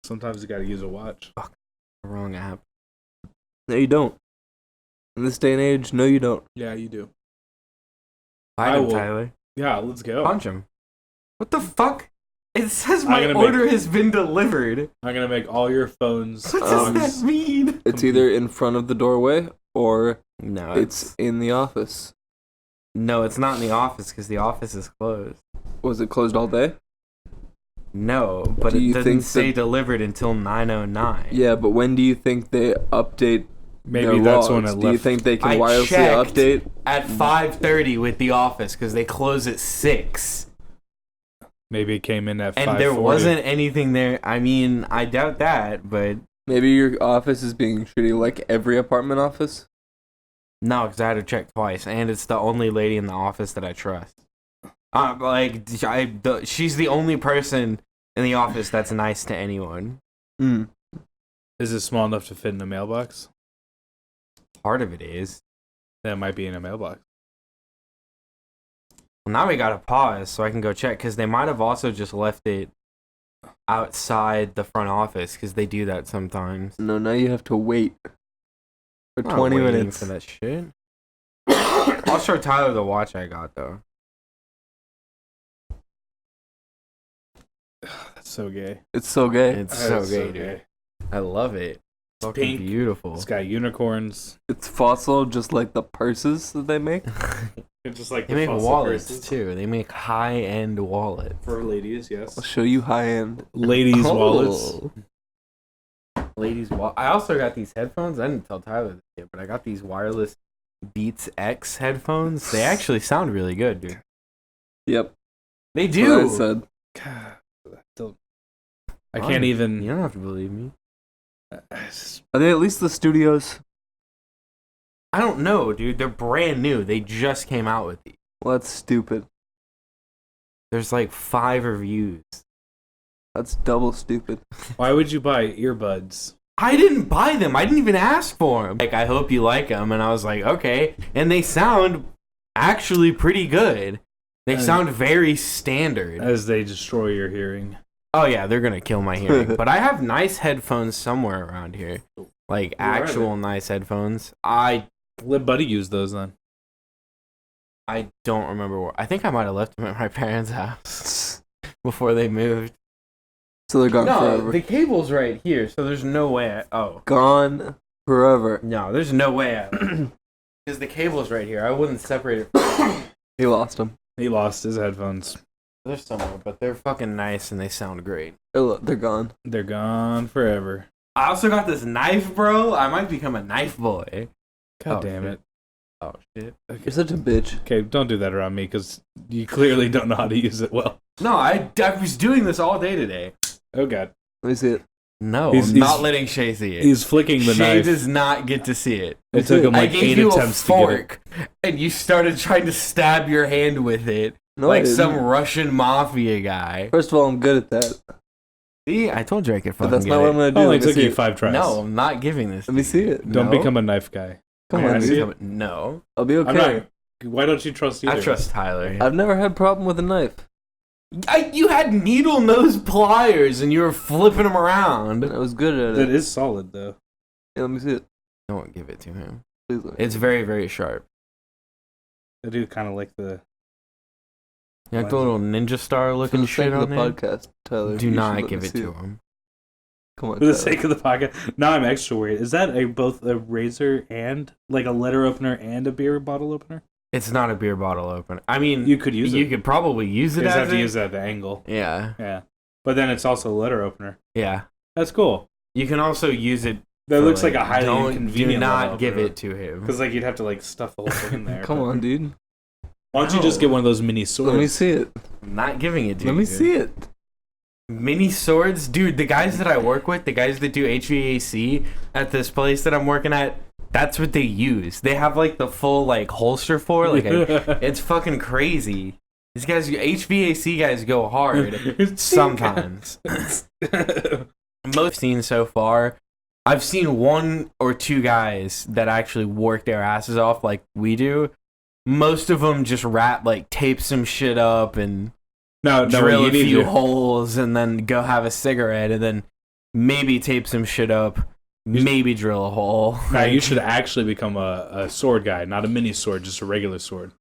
Sometimes you gotta use a watch. Wrong app. No, you don't. In this day and age, no, you don't. Yeah, you do. Fight I him, will- Tyler. Yeah, let's go. Punch him. What the fuck? It says I'm my gonna order has been delivered. I'm gonna make all your phones. What does Um, that mean? It's either in front of the doorway or No, it's in the office. no, it's not in the office because the office is closed. Was it closed all day? No, but Do it you doesn't think say that- delivered until 9:09. Yeah, but when do you think they update Maybe their that's logs? when it Do you left. think they can I wirelessly checked. update? At 5:30 with the office because they close at 6. Maybe it came in at And 5:40. there wasn't anything there. I mean, I doubt that, but Maybe your office is being treated like every apartment office? no, because I had to check twice, and it's the only lady in the office that I trust. She's the only person in the office that's nice to anyone. Mm. Is it small enough to fit in a mailbox? Part of it is. That might be in a mailbox. Well, now we gotta pause so I can go check, because they might have also just left it outside the front office, because they do that sometimes. No, now you have to wait for I'm not 20 waiting minutes. for that shit. I'll show Tyler the watch I got though. That's so gay. It's so gay. It's That so is gay, dude. I love it. Fucking Pink. beautiful. It's got unicorns. It's fossil, just like the purses that they make. It's just like They the make fossil wallets purses. too. They make high-end wallets. For ladies, yes. I'll show you high end. Ladies' wallets. Oh. Ladies' wallet. I also got these headphones. I didn't tell Tyler this yet, but I got these wireless Beats X headphones. They actually sound really good, dude. Yep. They That's what I do. said. God, I Fine. can't even. You don't have to believe me. Are they at least the studios? I don't know, dude. They're brand new. They just came out with these. Well, that's stupid. There's like 5 reviews. That's double stupid. Why would you buy earbuds? I didn't buy them. I didn't even ask for them. Like, I hope you like them. And I was like, okay. And they sound actually pretty good. They sound very standard. As they destroy your hearing. Oh, yeah, they're going to kill my hearing. But I have nice headphones somewhere around here. Like, Where are actual nice headphones. I Let Buddy use those then. don't remember where. I think I might have left them at my parents' house before they moved. So they're gone No, forever. the cable's right here, so there's no way. Gone forever. No, there's no way. Because the cable's right here. I wouldn't separate it from He lost them. He lost his headphones. They're somewhere, but they're fucking nice and they sound great. They're gone. They're gone forever. I also got this knife, bro. I might become a knife boy. God Oh, damn shit. it. Oh shit. You're such a bitch. Okay, don't do that around me because you clearly don't know how to use it well. No, I was doing this all day today. Oh god. Let me see it. No, He's- I'm not he's- letting Shaye see it. He's flicking the Shaye knife. does not get to see it. It took him I like gave 8 you a attempts to get it. fork, and you started trying to stab your hand with it, No, I like didn't. some Russian mafia guy. First of all, I'm good at that. See, I told you I could But fucking that's get not what I'm it. gonna do. Only Let me took see you it. 5 tries. No, I'm not giving this. Let me to see you. it. Don't No. become a knife guy. Come Yeah, I on, see dude. it. No, I'll be I'm okay. not. Why don't you trust either? I trust Tyler. I've never had a problem with a knife. You had needle nose pliers and you were flipping them around. I was good at That it. is solid though. Yeah, let me see it. I won't give it to him. Please let me It's see it. very, very sharp. I do kind of like the. You like the little ninja star For looking the shit sake on of the there? podcast, Tyler. Do you should not let give me it see to him. Come on, For the Tyler. sake of the podcast. Now I'm extra worried. Is that both a razor and like a letter opener and a beer bottle opener? It's not a beer bottle opener. I mean, You could use it. You could probably use You it just as have to it. use that at the angle. Yeah, Yeah. But then it's also a letter opener. yeah. That's cool. You can also use it. That for, looks like a highly Do inconvenient. not give it to him. Because like you'd have to like stuff the whole thing in there. Come but- on, dude. Why don't you just No. get one of those mini swords? Let me see it. I'm not giving it to you. Let me see it. Mini swords, dude. The guys that I work with, the guys that do HVAC at this place that I'm working at, that's what they use. They have like the full like holster for it. It's fucking crazy. These guys, HVAC guys, go hard sometimes. Most seen so far, I've seen 1 or 2 guys that actually work their asses off like we do. Most of them just tape some shit up and no, drill you a need few to- holes and then go have a cigarette and then maybe tape some shit up, maybe drill a hole. Now you should actually become a sword guy, not a mini sword, just a regular sword.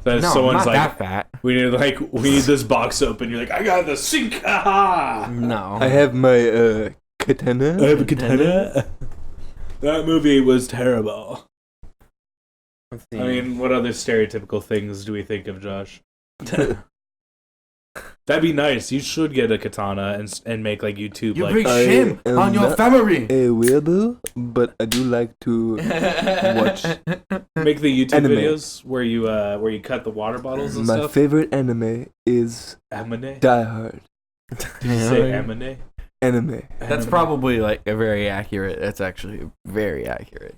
Then No, I'm someone's not like, that fat. we need this box open. You're like, I got the sink. Aha! No. I have my katana. I have a katana. That movie was terrible. Let's see. I mean, what other stereotypical things do we think of, Josh? That'd be nice. You should get a katana and make like YouTube you like big I shame am on your not- family. A weirdo, but I do like to watch. make the YouTube Anime. videos where you cut the water bottles and My stuff. favorite anime is Amine? Die Hard. Did you say Amine? Anime. That's probably like a very accurate. That's actually very accurate.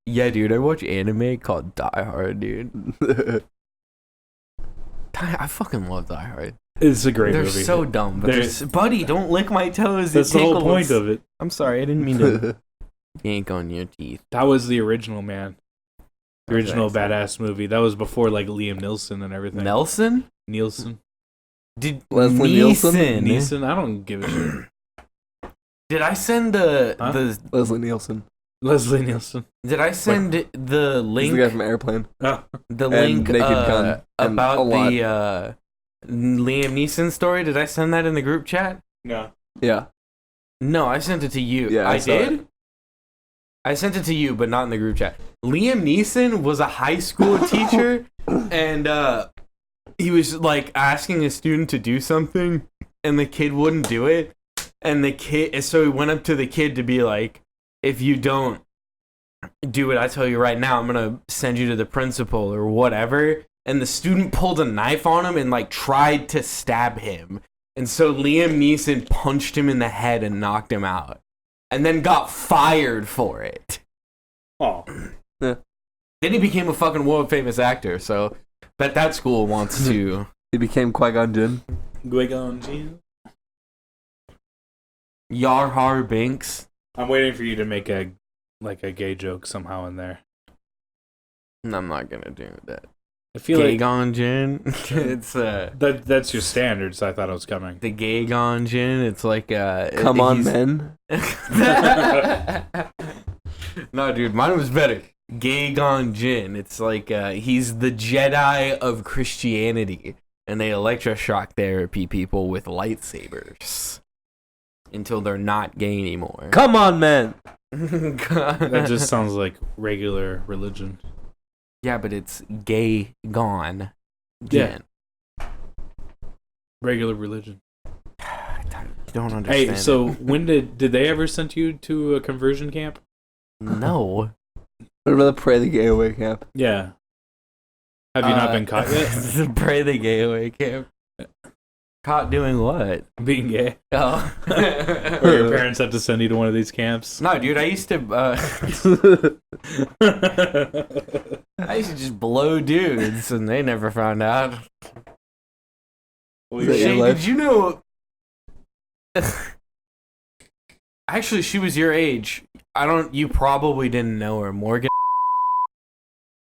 Yeah, dude, I watch anime called Die Hard, dude. I fucking love Die Hard. It's a great They're movie. so dumb. But They're- buddy, don't lick my toes. That's It the whole tickles. point of it. I'm sorry, I didn't mean to yank on your teeth. That was the original, man. The Okay. original badass movie. That was before like Liam Neeson and everything. Nelson? Nielsen. Did Leslie Nielsen? Neeson? Neeson? I don't give a shit. Did I send the Huh? the Leslie Nielsen. Leslie Nielsen. Did I send the He's the guy link from Airplane. Oh. the and link Naked Gun and a about lot. the Liam Neeson story? Did I send that in the group chat? No. Yeah. No, I sent it to you. Yeah, I saw did. it. I sent it to you, but not in the group chat. Liam Neeson was a high school teacher, and he was like asking a student to do something, and the kid wouldn't do it. And so he went up to the kid to be like, "If you don't do what I tell you right now, I'm gonna send you to the principal or whatever." And the student pulled a knife on him and like tried to stab him. And so Liam Neeson punched him in the head and knocked him out. And then got fired for it. Oh. Then he became a fucking world famous actor. So bet that school wants to. He became Qui-Gon Jinn. Qui-Gon Jinn. Yar Har Binks. I'm waiting for you to make a gay joke somehow in there. I'm not gonna do that. I feel Gay like Gon Jinn. It's that's your standard, so I thought it was coming. the Gay Gon Jinn. It's like Come on, men. No, dude, mine was better. Gay Gon Jinn. It's like he's the Jedi of Christianity, and they electroshock therapy people with lightsabers until they're not gay anymore. Come on, men. That just sounds like regular religion. Yeah, but it's Gay Gon Yeah. Jinn. Regular religion. don't understand. Hey, so when did they ever send you to a conversion camp? No. What about the Pray the Gay Away camp? Yeah. Have you not been caught yet? Pray the gay away camp. Caught doing what? Being gay? Oh. Or your parents have to send you to one of these camps? No, dude, I used to just blow dudes and they never found out. Is that your Shaye, life? did you know? Actually, she was your age. You probably didn't know her. Morgan?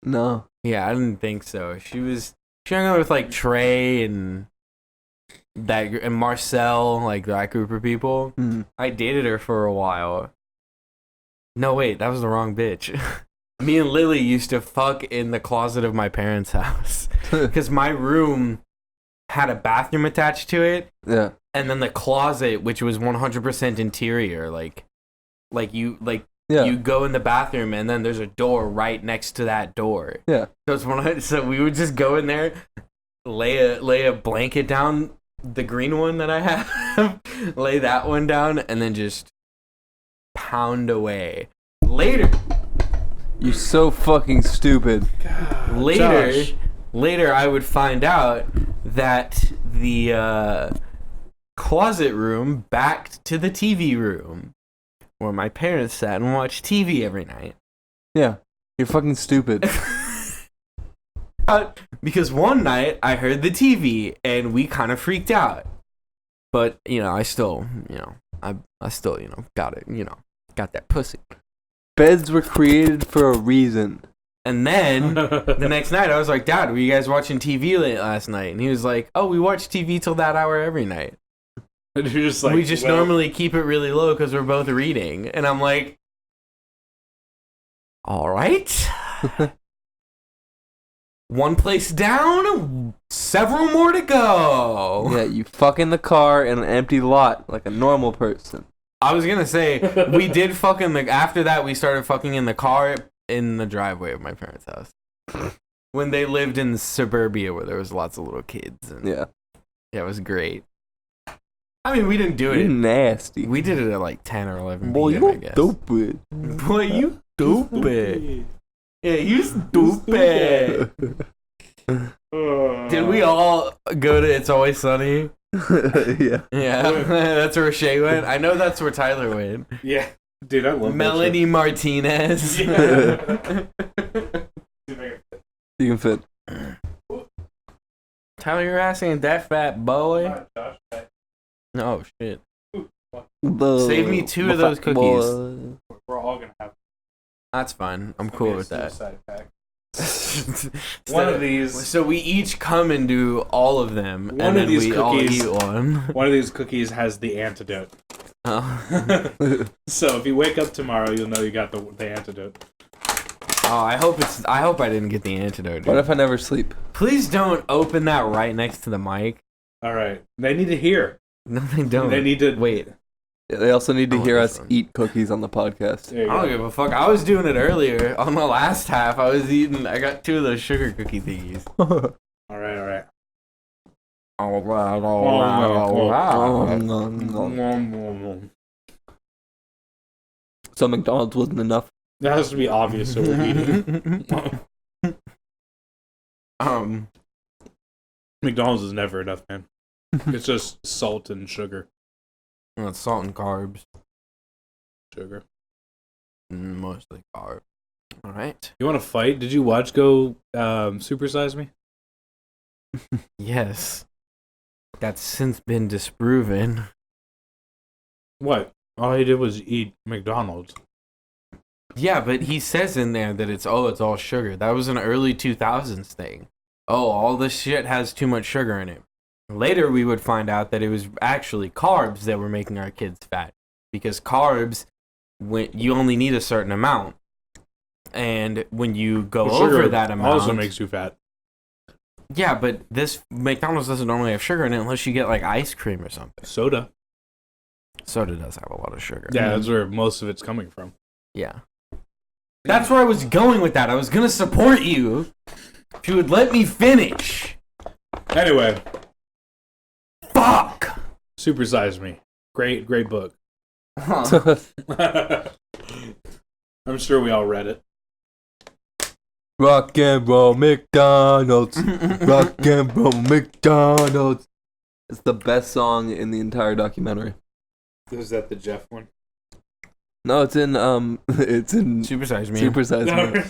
No. Yeah, I didn't think so. She hung out with like Trey and Marcel, like that group of people. Mm. I dated her for a while. No, wait, that was the wrong bitch. Me and Lily used to fuck in the closet of my parents' house because my room had a bathroom attached to it. Yeah. And then the closet, which was 100% interior, you go in the bathroom and then there's a door right next to that door. Yeah. So we would just go in there, lay a blanket down, the green one that I have, lay that one down, and then just pound away. Later, You're so fucking stupid. later I would find out that the closet room backed to the TV room where my parents sat and watched TV every night. Yeah. You're fucking stupid. Because one night I heard the TV and we kind of freaked out. But, I still, got it, got that pussy. Beds were created for a reason. And then the next night I was like, Dad, were you guys watching TV late last night? And he was like, oh, we watch TV till that hour every night. And you're just like, We just normally keep it really low because we're both reading. And I'm like, all right. One place down, several more to go. Yeah, you fuck in the car in an empty lot like a normal person. I was going to say, we did fuck after that, we started fucking in the car in the driveway of my parents' house. When they lived in suburbia where there was lots of little kids. And Yeah. Yeah, it was great. I mean, we didn't do You're it. nasty. We did it at like 10 or 11 Boy, p.m., I you guess. stupid. Boy, you stupid. Yeah, you stupid. Did we all go to It's Always Sunny? Yeah. Yeah, that's where Shaye went. I know that's where Tyler went. Yeah. Dude, I love Melanie Martinez. Yeah. You can fit. Tyler, you're asking that fat boy? Oh, shit. Save me 2 of those cookies. We're all going to have That's fine. I'm cool with that. One of these. So we each come and do all of them, One and of then these we all cookies- eat one. One of these cookies has the antidote. Oh. So if you wake up tomorrow, you'll know you got the antidote. Oh, I hope I didn't get the antidote, dude. What if I never sleep? Please don't open that right next to the mic. All right. They need to hear. No, they don't. They need to Wait. Yeah, they also need to I want hear this us one. eat cookies on the podcast. There you I don't go. give a fuck. I was doing it earlier. On the last half, I got 2 of those sugar cookie thingies. All right. All right. All right. So McDonald's wasn't enough. That has to be obvious so we're eating. McDonald's is never enough, man. It's just salt and sugar. Well, it's salt and carbs. Sugar. Mostly carbs. All right. You want to fight? Did you watch Go Supersize Me? Yes. That's since been disproven. What? All he did was eat McDonald's. Yeah, but he says in there that it's all sugar. That was an early 2000s thing. Oh, all this shit has too much sugar in it. Later, we would find out that it was actually carbs that were making our kids fat. Because carbs, you only need a certain amount. And when you go Well, over sugar that amount... also makes you fat. Yeah, but this McDonald's doesn't normally have sugar in it unless you get like ice cream or something. Soda. Soda does have a lot of sugar. Yeah, that's where most of it's coming from. Yeah. That's where I was going with that. I was going to support you if you would let me finish. Anyway, Fuck! Supersize Me. Great book. Huh. I'm sure we all read it. Rock and roll McDonald's. Rock and roll McDonald's. It's the best song in the entire documentary. Is that the Jeff one? No, it's in Super Size Me. Super Size Me.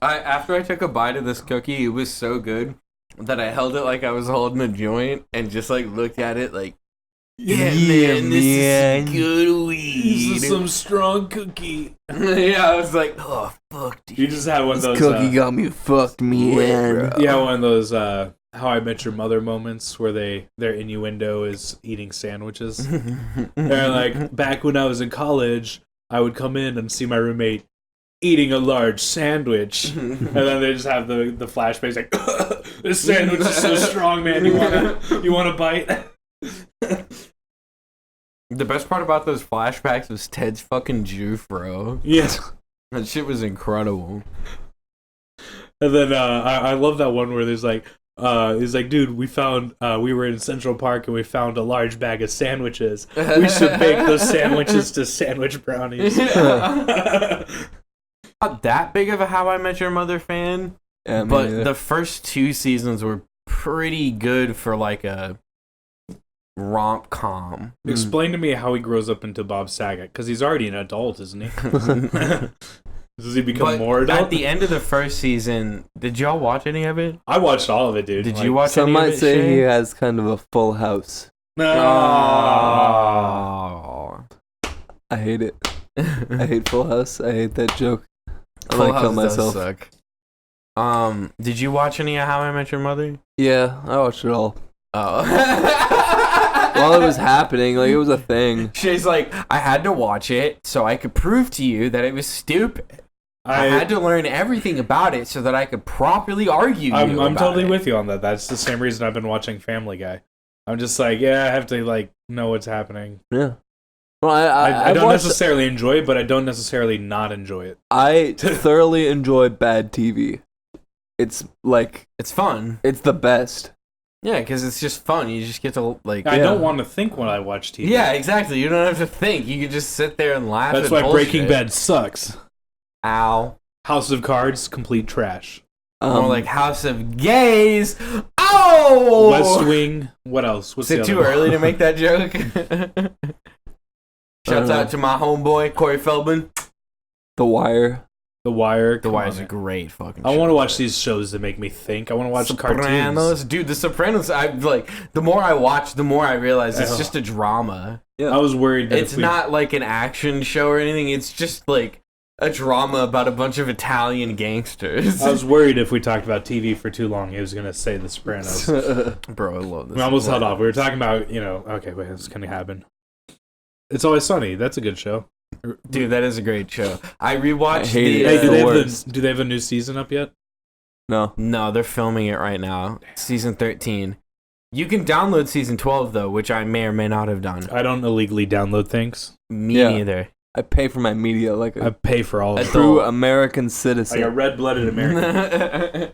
After I took a bite of this cookie, it was so good that I held it like I was holding a joint and just like looked at it like, yeah, man, this is good weed. This is some strong cookie. Yeah, I was like, oh fuck, dude. You just had one of those. Cookie got me fucked, man. Yeah, one of those How I Met Your Mother moments where their innuendo is eating sandwiches. They're like, back when I was in college, I would come in and see my roommate eating a large sandwich, and then they just have the flashbacks like, this sandwich is so strong, man. You want a bite? The best part about those flashbacks was Ted's fucking juice, bro. Yes. That shit was incredible. And then I love that one where there's like, he's like, dude, we found, we were in Central Park and we found a large bag of sandwiches. We should bake those sandwiches to sandwich brownies. Not that big of a How I Met Your Mother fan, Yeah, but the first 2 seasons were pretty good for like a rom-com. Explain to me how he grows up into Bob Saget, because he's already an adult, isn't he? Does he become more adult? At the end of the first season, did y'all watch any of it? I watched all of it, dude. Did you watch Some any might of it, say he Shaye? has kind of a full house. No. Oh. I hate it. I hate Full House. I hate that joke. I Full want to kill House does myself. suck. Did you watch any of How I Met Your Mother? Yeah, I watched it all. Oh. While it was happening, like it was a thing. She's like, I had to watch it so I could prove to you that it was stupid. I had to learn everything about it so that I could properly argue. I'm totally with you on that. That's the same reason I've been watching Family Guy. I'm just like, yeah, I have to like know what's happening. Yeah. Well, I don't necessarily enjoy it, but I don't necessarily not enjoy it. I thoroughly enjoy bad TV. It's like It's fun. it's the best. Yeah, because it's just fun. You just get to like. I don't want to think when I watch TV. Yeah, exactly. You don't have to think. You can just sit there and laugh. That's at why bullshit. Breaking Bad sucks. Ow. House of Cards, complete trash. More like House of Gays. Oh. West Wing. What else? What's Is the it too other one? early to make that joke? Shouts out to my homeboy Corey Feldman. The Wire. The Wire. The Come Wire's on, a man. great fucking. I show. want to watch these shows that make me think. I want to watch Sopranos, cartoons. dude. The Sopranos. I like. The more I watch, the more I realize it's Ugh. just a drama. I was worried that It's if we, not like an action show or anything. It's just like a drama about a bunch of Italian gangsters. I was worried if we talked about TV for too long, he was going to say The Sopranos. Bro, I love this. We almost held off. We were talking about, okay, wait, this is going to happen. It's Always Sunny. That's a good show. Dude, that is a great show. I rewatched I hate the. it. Hey, It's the worst. do they have a new season up yet? No. No, they're filming it right now. Season 13. You can download season 12 though, which I may or may not have done. I don't illegally download things. Me Yeah. neither. I pay for my media like I a pay for all of it. true Adult. American Like a citizen. red-blooded American.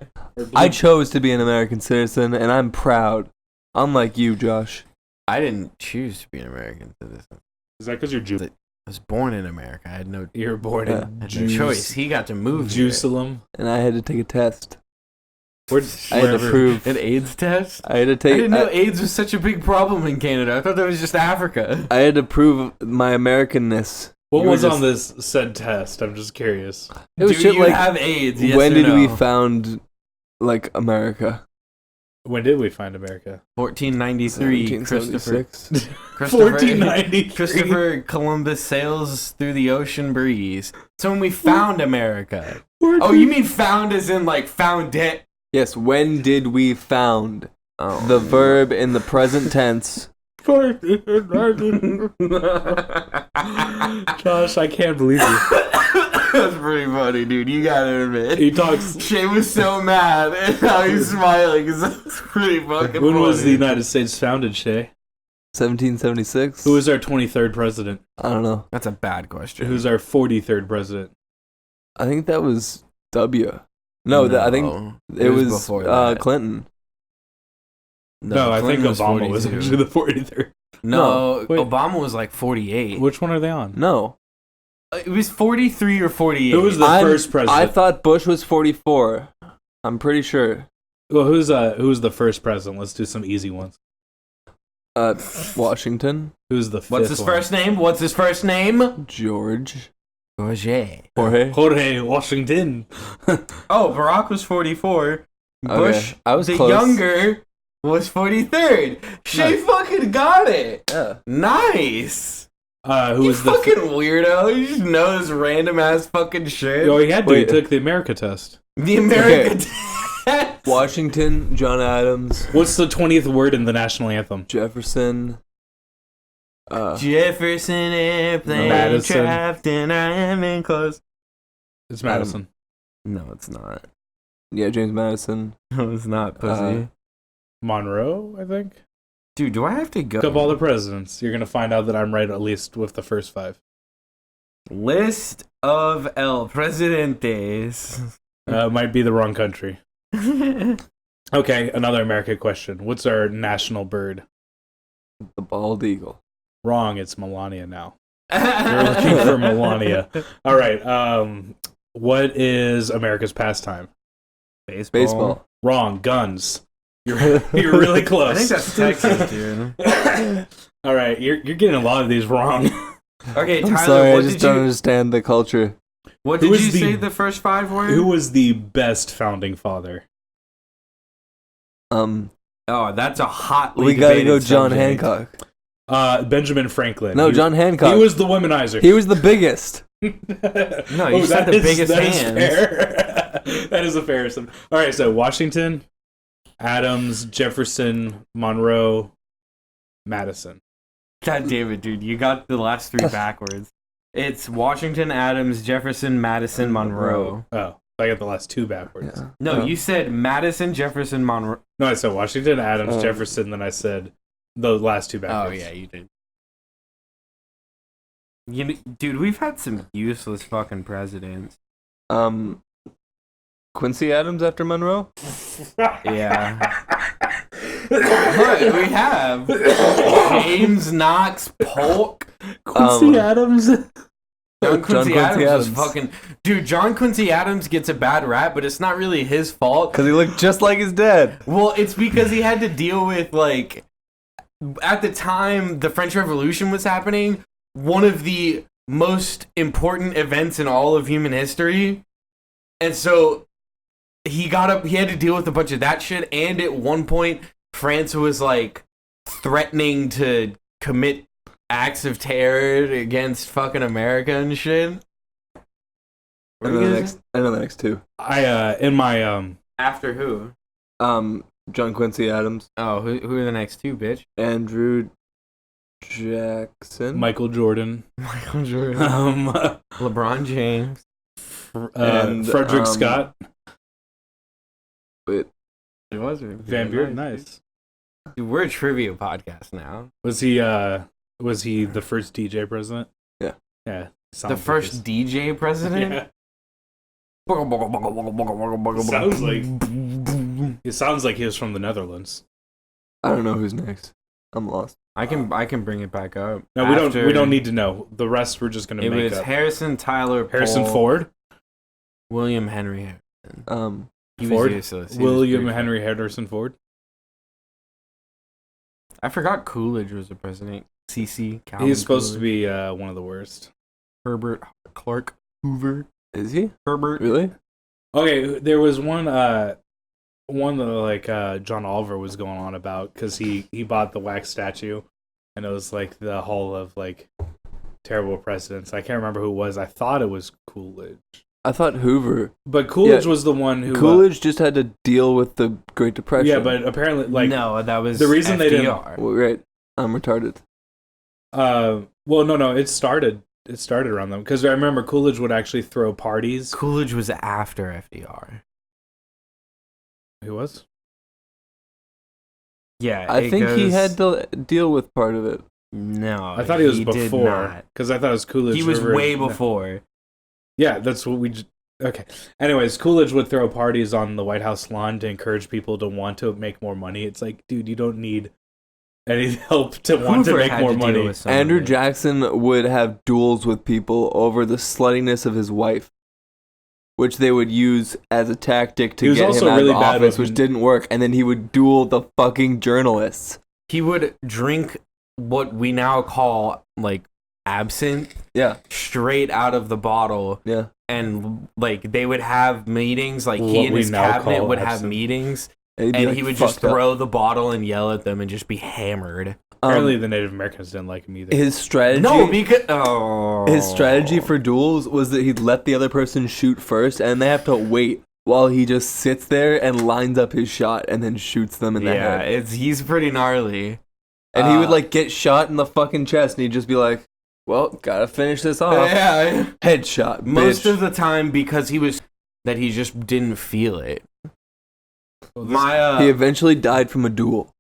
I chose to be an American citizen, and I'm proud. Unlike you, Josh. I didn't choose to be an American citizen. Is that because you're Jew? I was born in America. I had no, You're born Yeah. in had no choice. He got to move here. Jerusalem. And I had to take a test. I had to Wherever. prove. An AIDS test? I had to I take. didn't know AIDS was such a big problem in Canada. I thought that was just Africa. I had to prove my Americanness. What You were was just- on this said test? I'm just curious. It was Do shit you like have AIDS? Yes when or did we no? found like America? When did we find America? 1493. Christopher 1776. 1493. Christopher Columbus sails through the ocean breeze. So when we found America. Oh, you mean found as in like found it? Yes. When did we found? Oh. The verb in the present tense. Josh, I can't believe you. That's pretty funny, dude. You gotta admit. He talks. Shay was so mad and now he's smiling because that's pretty fucking When was the funny. United States founded, Shay? 1776. Who is our 23rd president? I don't know. That's a bad question. Who's our 43rd president? I think that was W. No, I think it was before that. Clinton. No, I think Clinton Obama was 42. actually the 43rd. No, wait. Obama was like 48. Which one are they on? No. It was 43 or 48. Who was the first president? I thought Bush was 44. I'm pretty sure. Well, who's the first president? Let's do some easy ones. Washington. Who's the fifth What's his one? first name? What's his first name? George. Jorge. Jorge Washington. Oh, Barack was 44. Bush, I was the close. younger, was 43rd. She fucking got it. Yeah. Nice. Who You was the fucking weirdo. You just know this random ass fucking shit. Oh, he had to. Wait. He took the America test. The America Okay. test. Washington, John Adams, What's the 20th word in the national anthem? Jefferson. Jefferson airplane Madison. trapped in our enclosed. It's Madison. No, it's not. Yeah, James Madison. No, it's not, pussy. Monroe, I think. Dude, do I have to go? Look up all the presidents. You're gonna find out that I'm right at least with the first 5. List of el presidentes. Might be the wrong country. Okay, another America question. What's our national bird? The bald eagle. Wrong. It's Melania now. You're looking for Melania. All right. What is America's pastime? Baseball. Wrong. Guns. You're really close. I think that's Texas, dude. All right. You're getting a lot of these wrong. Okay, I'm Tyler, sorry, I what just did don't you understand the culture. what Who did is you the- say the first 5 were? Who was the best founding father? Um, Oh, that's a hotly we gotta debated go John subject. Hancock. Benjamin Franklin. No, He- John Hancock. He was the womanizer. He was the biggest. No, Oh, you said that the biggest that is hands. fair. That is a fair assumption. All right, so Washington, Adams, Jefferson, Monroe, Madison. God damn it, dude. You got the last 3 backwards. It's Washington, Adams, Jefferson, Madison, Monroe. Oh, I got the last 2 backwards. Yeah. No, you said Madison, Jefferson, Monroe. No, I said Washington, Adams, Oh. Jefferson, then I said the last 2 Oh, backwards. yeah, you did. Dude, we've had some useless fucking presidents. Quincy Adams after Monroe. Yeah. What? We have James Knox Polk. Quincy Adams. John Quincy Quincy Adams was Adams. fucking... Dude, John Quincy Adams gets a bad rap, but it's not really his fault. Because he looked just like his dad. Well, it's because he had to deal with, like... At the time the French Revolution was happening, one of the most important events in all of human history. And so he had to deal with a bunch of that shit, and at one point France was like threatening to commit acts of terror against fucking America and shit. I know the next 2. In my After who? John Quincy Adams, Oh, who are the next 2, bitch? Andrew Jackson, Michael Jordan, Michael Jordan. LeBron James. And, Frederick Scott, Wait, It was Van Buren. Nice. Dude, we're a trivia podcast now. Was he the first DJ president? Yeah. Yeah. The first DJ president? Yeah. Sounds like it sounds like he was from the Netherlands. I don't know who's next. I'm lost. I can bring it back up. No, we don't need to know. The rest we're just gonna It make was up. Harrison Tyler Harrison Paul, Ford, William Henry Harrison. He was Ford, useless. He was William pretty Henry Harrison Ford. I forgot Coolidge was the president. CC Calvin He's supposed to Coolidge. be one of the worst. Herbert Clark Hoover. Is he? Herbert. Really? Okay, there was one that like John Oliver was going on about because he bought the wax statue, and it was like the Hall of like terrible presidents. I can't remember who it was. I thought it was Coolidge, I thought Hoover. but Coolidge Yeah. was the one who Coolidge just had to deal with the Great Depression. yeah, but apparently like no, that was the reason they didn't- FDR. Well, right. I'm retarded. well no, it started around them because I remember Coolidge would actually throw parties. Coolidge was after FDR. He was. Yeah, I think he had to deal with part of it. No, I thought he was did before not. because I thought it was Coolidge. He was River- way before. Yeah, that's what we. Okay. Anyways, Coolidge would throw parties on the White House lawn to encourage people to want to make more money. It's like, dude, you don't need and he helped to want to Hoover make had more to deal money. with some of Andrew it. Jackson would have duels with people over the sluttiness of his wife, which they would use as a tactic He to was get also him out really of the bad office, with- which didn't work. And then he would duel the fucking journalists. He would drink what we now call like absinthe Yeah, straight out of the bottle, yeah. and like they would have meetings. Like What he and we his now cabinet call would have absinthe. meetings, He'd be, and like, he would just fucked up. throw the bottle and yell at them and just be hammered. Apparently, the Native Americans didn't like him either. His strategy. No, because His strategy for duels was that he'd let the other person shoot first, and they have to wait while he just sits there and lines up his shot and then shoots them in the yeah, head. he's pretty gnarly. And he would like get shot in the fucking chest, and he'd just be like, "Well, gotta finish this off." Yeah, Headshot. most bitch. of the time because he just didn't feel it. My He eventually died from a duel.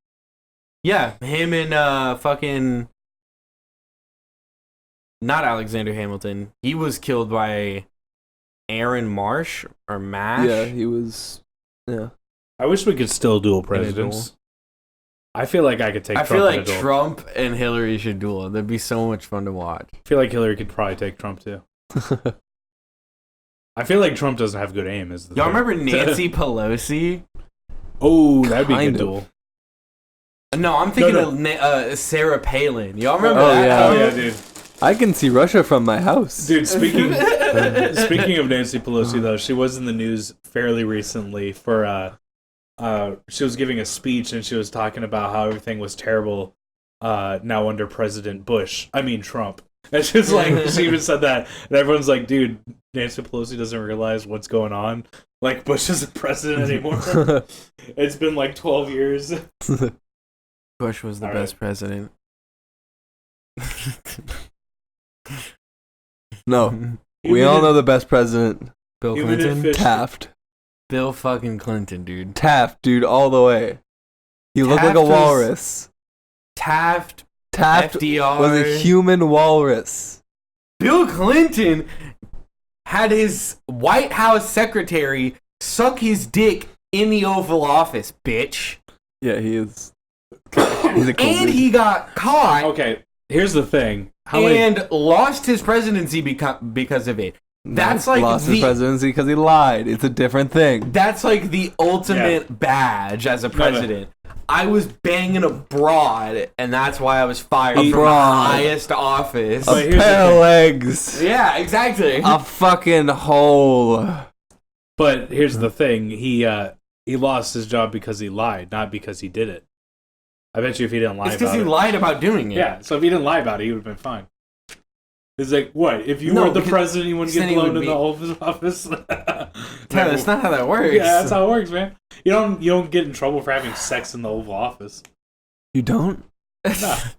yeah, him and fucking not Alexander Hamilton. He was killed by Aaron Marsh or Mash. Yeah, he was. Yeah. I wish we could still duel duel. presidents. I feel like I could take I Trump feel in a like duel. Trump and Hillary should duel. That'd be so much fun to watch. I feel like Hillary could probably take Trump too. I feel like Trump doesn't have good aim. Is the Y'all thing. remember Nancy Pelosi? Oh, that'd be a Kind good of. duel. No, I'm thinking No. of Sarah Palin. Y'all remember Oh, that? yeah. Oh yeah, dude. I can see Russia from my house. Dude, speaking of Nancy Pelosi though, she was in the news fairly recently for she was giving a speech and she was talking about how everything was terrible now under President Trump. And she was like, she even said that, and everyone's like, dude, Nancy Pelosi doesn't realize what's going on. Like, Bush isn't president anymore. It's been like 12 years. Bush was the All best president. No, we all know the best president, Bill Human Clinton. fish- Taft. Bill fucking Clinton, dude. Taft, dude, all the way. He looked like Taft a was- walrus. Taft, Taft FDR. was a human walrus. Bill Clinton had his White House secretary suck his dick in the Oval Office, bitch. Yeah, he is. He's a cool And dude. he got caught Okay, here's the thing. How many? and lost his presidency because of it. That's like lost his the presidency because he lied. It's a different thing. that's like the ultimate badge as a president. I was banging a broad, and that's why I was fired from the broad. highest office. A But here's the pair of thing. legs. Yeah, exactly. A fucking hole. But here's the thing: he lost his job because he lied, not because he did it. I bet you if he didn't lie It's because about he it, lied about doing it. yeah. So if he didn't lie about it, he would have been fine. It's like, what? If you No, weren't the because president, you wouldn't then get he blown would in be- the Oval Office. Tyler, that's not how that works. Yeah, that's how it works, man. You don't get in trouble for having sex in the Oval Office. You don't? No. That's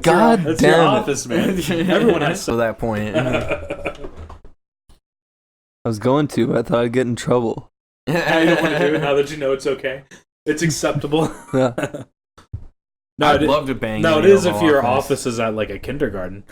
God that's damn your it. office, man. Everyone has to that point. sex. I was going to, but I thought I'd get in trouble. Now you don't want to do it now that you know it's okay. It's acceptable. Yeah. No, I'd it, love to bang. no, in it the is if Oval your office is at like a kindergarten.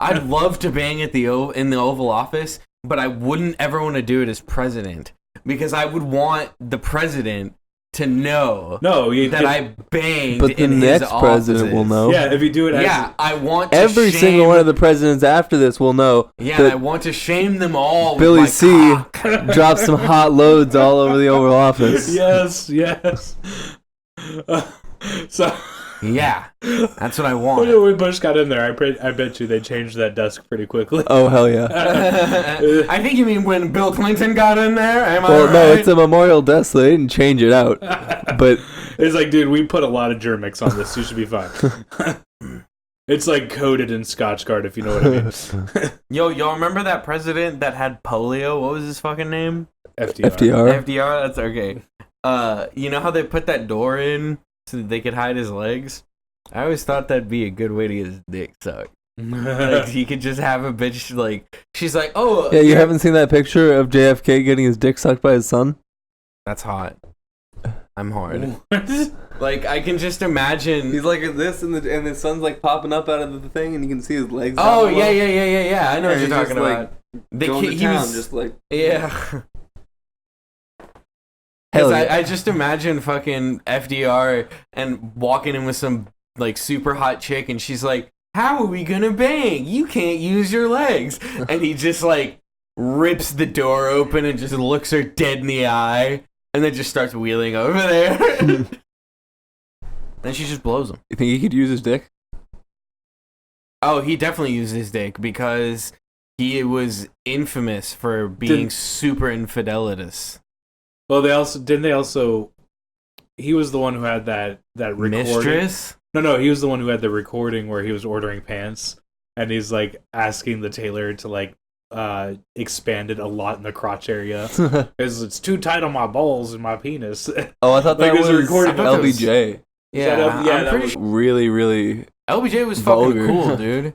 I'd love to bang at in the Oval Office, but I wouldn't ever want to do it as president because I would want the president to know No, that I banged But the in next his president will offices. know. Yeah, if you do it as Yeah, I want to Every shame, single one of the presidents after this will know. Yeah, that I want to shame them all. with Billy my C. cock. dropped some hot loads all over the Oval Office. yes. So Yeah, that's what I want. when Bush got in there, I bet you they changed that desk pretty quickly. Oh, hell yeah. I think you mean when Bill Clinton got in there. Am I Well, right? no, it's a memorial desk, so they didn't change it out. But It's like, dude, we put a lot of Germix on this. You should be fine. It's like coated in Scotch Guard, if you know what I mean. Yo, y'all remember that president that had polio? What was his fucking name? FDR. FDR. That's okay. You know how they put that door in so that they could hide his legs? I always thought that'd be a good way to get his dick sucked. Like he could just have a bitch like she's like, oh Yeah, you haven't seen that picture of JFK getting his dick sucked by his son? that's hot. I'm hard. Like I can just imagine. He's like this, and his son's like popping up out of the thing, and you can see his legs. Oh down below. yeah. I know what And you're he's talking just, about. The Going kid, to he town, was just like yeah. Hell Because yeah. I just imagine fucking FDR and walking in with some like super hot chick, and she's like, "How are we gonna bang? You can't use your legs." And he just like rips the door open and just looks her dead in the eye, and then just starts wheeling over there. Then she just blows him. You think he could use his dick? Oh, he definitely used his dick because he was infamous for being super infidelitous. Well, he was the one who had that recording. Mistress? No, he was the one who had the recording where he was ordering pants, and he's like asking the tailor to like expand it a lot in the crotch area because it's too tight on my balls and my penis. Oh, I thought that Like, was it was a recording of LBJ. Yeah, Yeah, I'm that pretty was- sure Really, really. LBJ was vulgar. fucking cool, dude.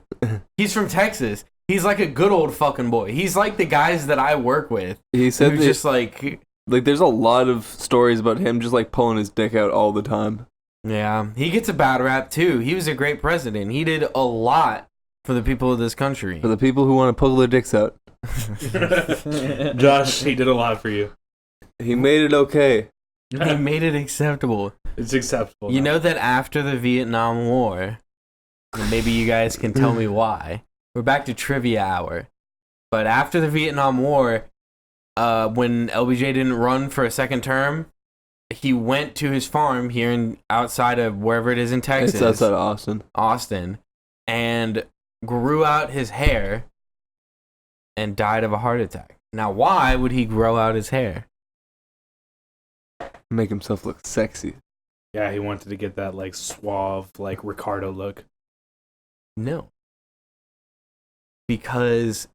He's from Texas. He's like a good old fucking boy. He's like the guys that I work with. He said Who's that, just like, there's a lot of stories about him just like pulling his dick out all the time. yeah, he gets a bad rap too. He was a great president. He did a lot for the people of this country. For the people who want to pull their dicks out, Josh, he did a lot for you. he made it okay. He made it acceptable. It's acceptable. You now. know that after the Vietnam War, and maybe you guys can tell me why. We're back to trivia hour. But after the Vietnam War, when LBJ didn't run for a second term, he went to his farm here in outside of wherever it is in Texas, It's outside of Austin, and grew out his hair and died of a heart attack. Now, why would he grow out his hair? Make himself look sexy. Yeah, he wanted to get that like suave, like Ricardo look. No. Because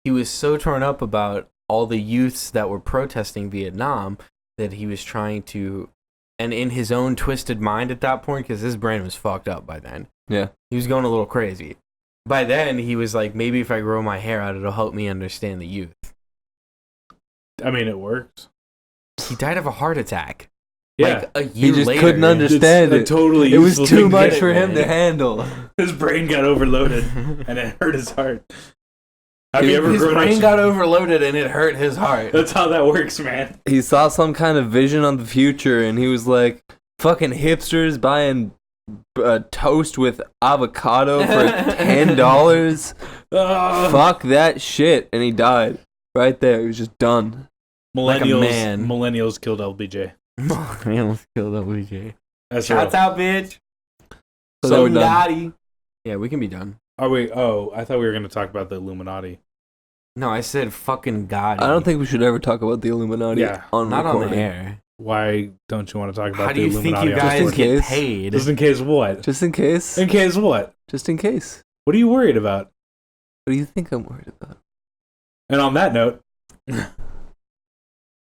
he was so torn up about all the youths that were protesting Vietnam that he was trying to, and in his own twisted mind at that point, because his brain was fucked up by then. Yeah. He was going a little crazy. By then, he was like, maybe if I grow my hair out, it'll help me understand the youth. I mean, it worked. He died of a heart attack. Yeah, Like a He year just later. couldn't understand It's it. a totally It was useful too thing to much get, for him man. to handle. His brain got overloaded and it hurt his heart. Have you ever His grown brain up? got overloaded and it hurt his heart. That's how that works, man. He saw some kind of vision on the future, and he was like, "Fucking hipsters buying toast with avocado for $10. Fuck that shit!" And he died right there. He was just done. Like a Millennials, man. millennials killed LBJ. Man, let's kill LBJ. That's Shouts real. out, bitch. So then we're done. Illuminati. Yeah, we can be done. Are we? Oh, I thought we were going to talk about the Illuminati. No, I said fucking God. I don't think we should ever talk about the Illuminati Yeah. on Not on recording. the air. Why don't you want to talk about How do the you think Illuminati you on guys Just in recording? get case. paid? Just in case what? Just in case. In case what? Just in case. What are you worried about? What do you think I'm worried about? And on that note,